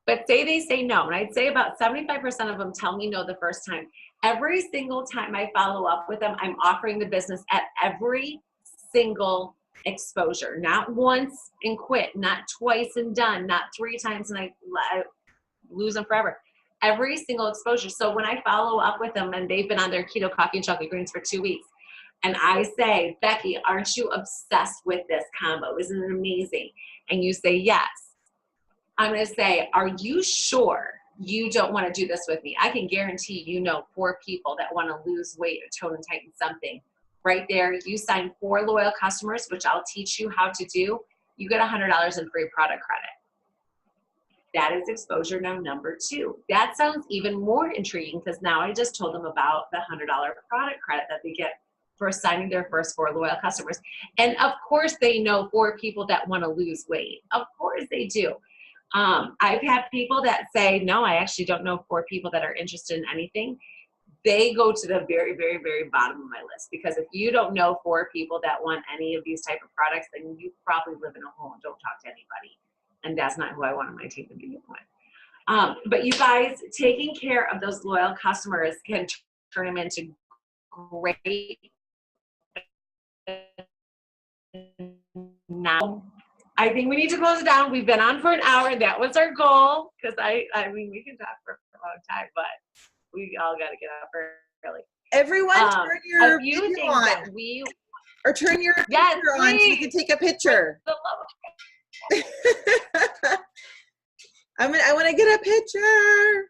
But say they say no, and I'd say about 75% of them tell me no the first time. Every single time I follow up with them, I'm offering the business at every single exposure. Not once and quit, not twice and done, not 3 times and I lose them forever. Every single exposure. So when I follow up with them and they've been on their keto coffee and chocolate greens for 2 weeks, and I say, Becky, aren't you obsessed with this combo? Isn't it amazing? And you say, yes. I'm going to say, are you sure you don't want to do this with me? I can guarantee 4 people that want to lose weight or tone and tighten something. Right there, you sign 4 loyal customers, which I'll teach you how to do. You get $100 in free product credit. That is exposure now number 2. That sounds even more intriguing because now I just told them about the $100 product credit that they get for signing their first 4 loyal customers. And of course they know 4 people that want to lose weight. Of course they do. I've had people that say, no, I actually don't know 4 people that are interested in anything. They go to the very, very, very bottom of my list, because if you don't know 4 people that want any of these type of products, then you probably live in a hole and don't talk to anybody. And that's not who I want on my team to be with. But you guys, taking care of those loyal customers can turn them into great. Now, I think we need to close it down. We've been on for an hour. That was our goal, because I mean, we can talk for a long time, but we all got to get up early. Everyone, turn your video on. Or turn your computer on so you can take a picture. I want to get a picture.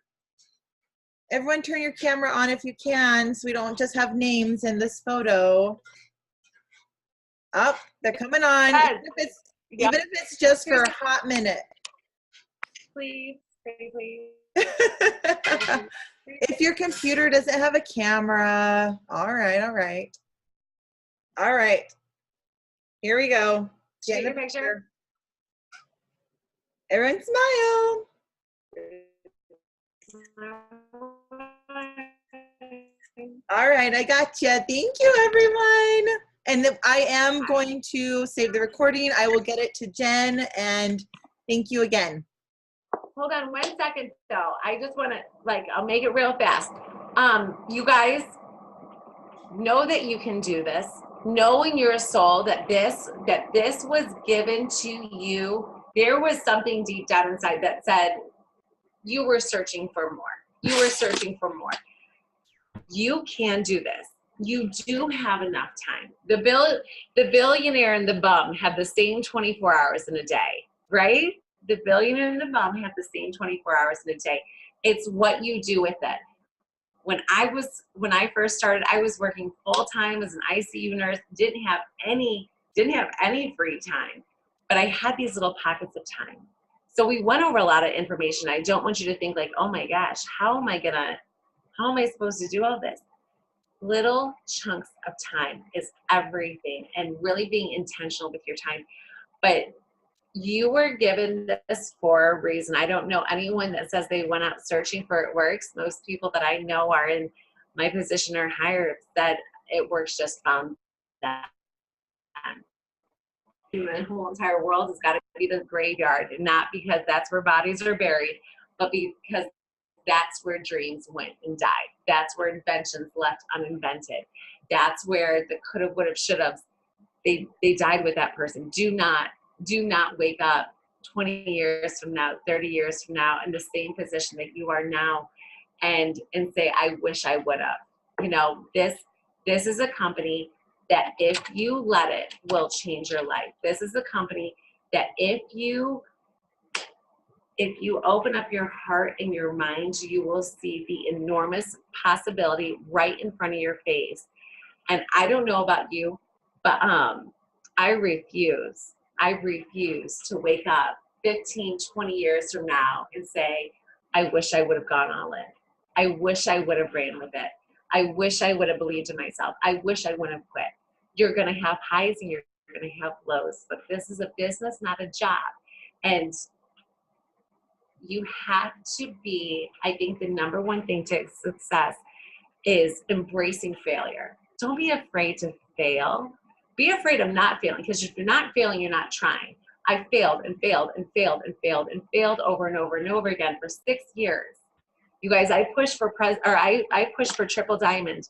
Everyone, turn your camera on if you can, so we don't just have names in this photo. Oh, they're coming on. Yes. Even if it's just for a hot minute. Please, please. If your computer doesn't have a camera. All right, all right. All right. Here we go. Get a picture. Everyone smile. All right, I got you. Thank you, everyone. And I am going to save the recording. I will get it to Jen, and thank you again. Hold on 1 second, though. I just want to, I'll make it real fast. You guys, know that you can do this. Know in your soul that this was given to you. There was something deep down inside that said you were searching for more. You were searching for more. You can do this. You do have enough time. The billionaire and the bum have the same 24 hours in a day, right? The billionaire and the bum have the same 24 hours in a day. It's what you do with it. When I first started, I was working full time as an ICU nurse, didn't have any free time, but I had these little pockets of time. So we went over a lot of information. I don't want you to think like, oh my gosh, how am I supposed to do all this? Little chunks of time is everything, and really being intentional with your time. But you were given this for a reason. I don't know anyone that says they went out searching for it works. Most people that I know are in my position or higher said it works, just found that. The whole entire world has got to be the graveyard, not because that's where bodies are buried, but because that's where dreams went and died. That's where inventions left uninvented. That's where the coulda, woulda, shoulda, they died with that person. Do not wake up 20 years from now, 30 years from now, in the same position that you are now, and say, I wish I would have. You know, this is a company that if you let it, will change your life. This is a company that if you open up your heart and your mind, you will see the enormous possibility right in front of your face. And I don't know about you, but I refuse to wake up 15, 20 years from now and say, I wish I would have gone all in. I wish I would have ran with it. I wish I would have believed in myself. I wish I wouldn't have quit. You're going to have highs and you're going to have lows, but this is a business, not a job. And you have to be, I think the number one thing to success is embracing failure. Don't be afraid to fail. Be afraid of not failing, because if you're not failing, you're not trying. I failed and failed and failed and failed and failed over and over and over again for 6 years. You guys, I pushed for I pushed for triple diamond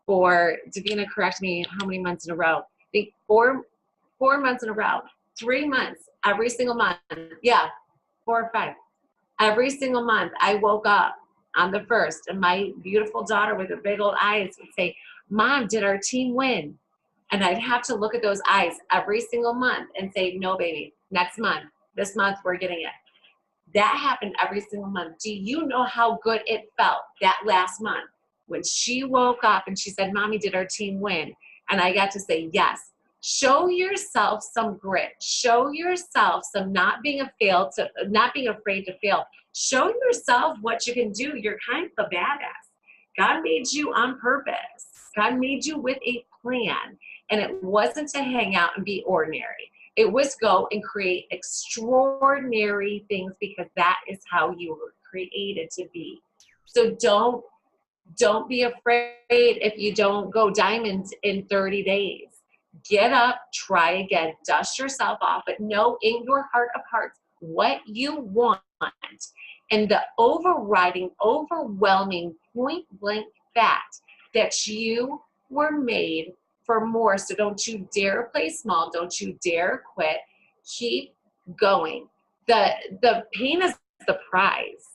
for, Davina, correct me, how many months in a row? I think four months in a row, 3 months, every single month. Yeah, 4 or 5. Every single month I woke up on the 1st and my beautiful daughter with her big old eyes would say, Mom, did our team win? And I'd have to look at those eyes every single month and say, no, baby, next month, this month we're getting it. That happened every single month. Do you know how good it felt that last month when she woke up and she said, Mommy, did our team win? And I got to say, yes. Show yourself some grit. Show yourself some not being afraid to fail. Show yourself what you can do. You're kind of a badass. God made you on purpose. God made you with a plan. And it wasn't to hang out and be ordinary. It was go and create extraordinary things, because that is how you were created to be. So don't be afraid if you don't go diamonds in 30 days. Get up, try again, dust yourself off, but know in your heart of hearts what you want. And the overriding, overwhelming, point blank fact that you were made for more. So don't you dare play small. Don't you dare quit. Keep going. The pain is the prize.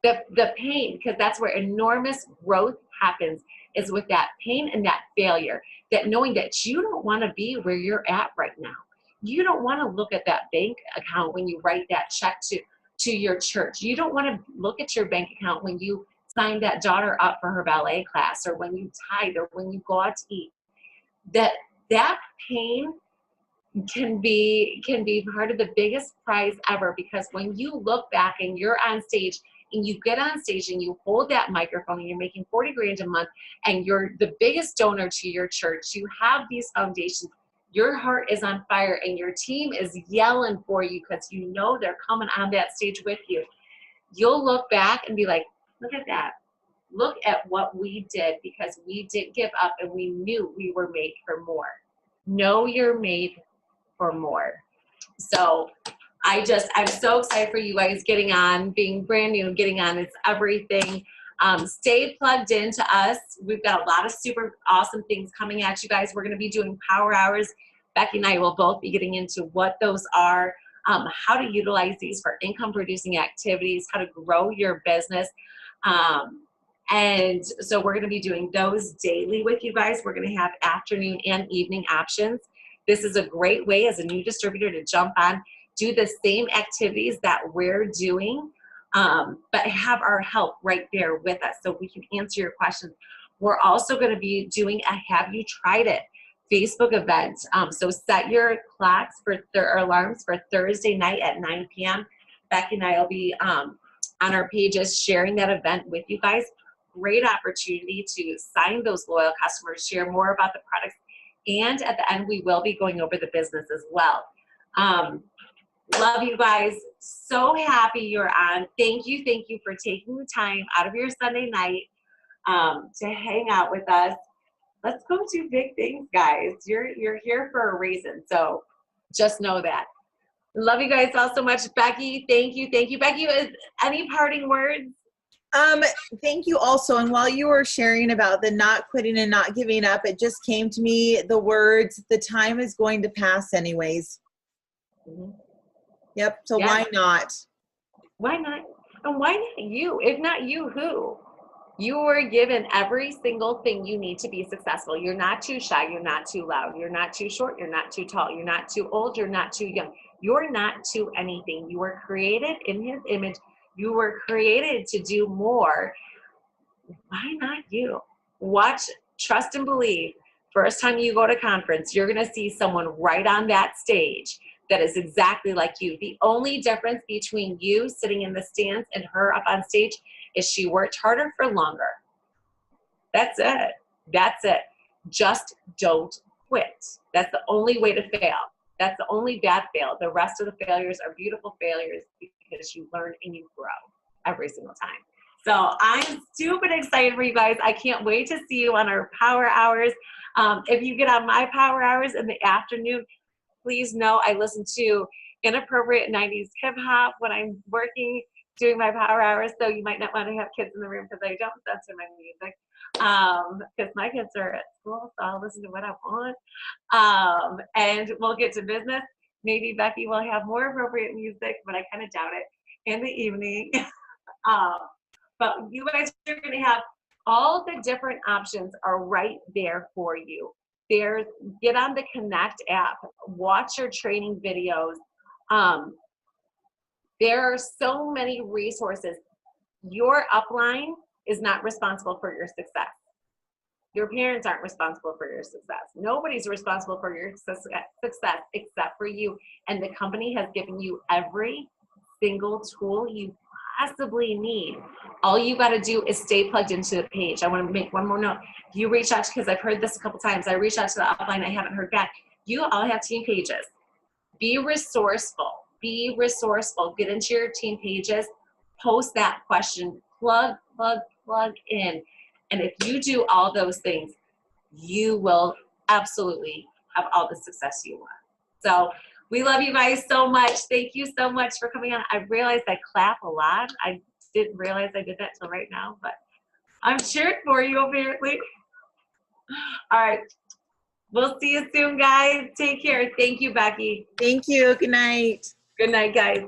The pain, because that's where enormous growth happens, is with that pain and that failure, that knowing that you don't want to be where you're at right now. You don't want to look at that bank account when you write that check to your church. You don't want to look at your bank account when you sign that daughter up for her ballet class, or when you tithe, or when you go out to eat. That pain can be part of the biggest prize ever, because when you look back and you're on stage and you get on stage and you hold that microphone and you're making 40 grand a month and you're the biggest donor to your church, you have these foundations, your heart is on fire and your team is yelling for you because you know they're coming on that stage with you. You'll look back and be like, look at that. Look at what we did, because we didn't give up and we knew we were made for more. Know you're made for more. So I'm so excited for you guys getting on, being brand new, getting on. It's everything. Stay plugged into us. We've got a lot of super awesome things coming at you guys. We're going to be doing power hours. Becky and I will both be getting into what those are, how to utilize these for income producing activities, how to grow your business. And so we're going to be doing those daily with you guys. We're going to have afternoon and evening options. This is a great way as a new distributor to jump on, do the same activities that we're doing, but have our help right there with us so we can answer your questions. We're also going to be doing a Have You Tried It Facebook event. So set your clocks for alarms for Thursday night at 9 p.m. Becky and I will be on our pages sharing that event with you guys. Great opportunity to sign those loyal customers, share more about the products, and at the end we will be going over the business as well. Love you guys. So happy you're on. Thank you for taking the time out of your Sunday night to hang out with us. Let's go do big things, guys. You're here for a reason, so just know that. Love you guys all so much. Becky, thank you. Becky, any parting words? Thank you also. And while you were sharing about the not quitting and not giving up, it just came to me the words, the time is going to pass anyways. Mm-hmm. Yep. So Yes. why not? Why not? And why not you? If not you, who? You were given every single thing you need to be successful. You're not too shy. You're not too loud. You're not too short. You're not too tall. You're not too old. You're not too young. You're not too anything. You were created in his image. You were created to do more. Why not you? Watch, trust, and believe. First time you go to conference, you're going to see someone right on that stage that is exactly like you. The only difference between you sitting in the stands and her up on stage is she worked harder for longer. That's it. That's it. Just don't quit. That's the only way to fail. That's the only bad fail. The rest of the failures are beautiful failures because you learn and you grow every single time. So I'm stupid excited for you guys. I can't wait to see you on our power hours. If you get on my power hours in the afternoon, please know I listen to inappropriate 90s hip hop when I'm working, doing my power hours. So you might not want to have kids in the room because I don't censor my music. Because my kids are at school, so I'll listen to what I want. And we'll get to business. Maybe Becky will have more appropriate music, but I kind of doubt it in the evening. But you guys are going to have all the different options are right there for you. Get on the Connect app, watch your training videos. There are so many resources. Your upline is not responsible for your success. Your parents aren't responsible for your success. Nobody's responsible for your success except for you. And the company has given you every single tool you possibly need. All you got to do is stay plugged into the page. I want to make one more note. You reach out, because I've heard this a couple times. I reached out to the upline. I haven't heard back. You all have team pages. Be resourceful. Be resourceful. Get into your team pages. Post that question. Plug in. And if you do all those things, you will absolutely have all the success you want. So we love you guys so much. Thank you so much for coming on. I realized I clap a lot. I didn't realize I did that till right now, but I'm cheering for you apparently. All right. We'll see you soon, guys. Take care. Thank you, Becky. Thank you. Good night. Good night, guys.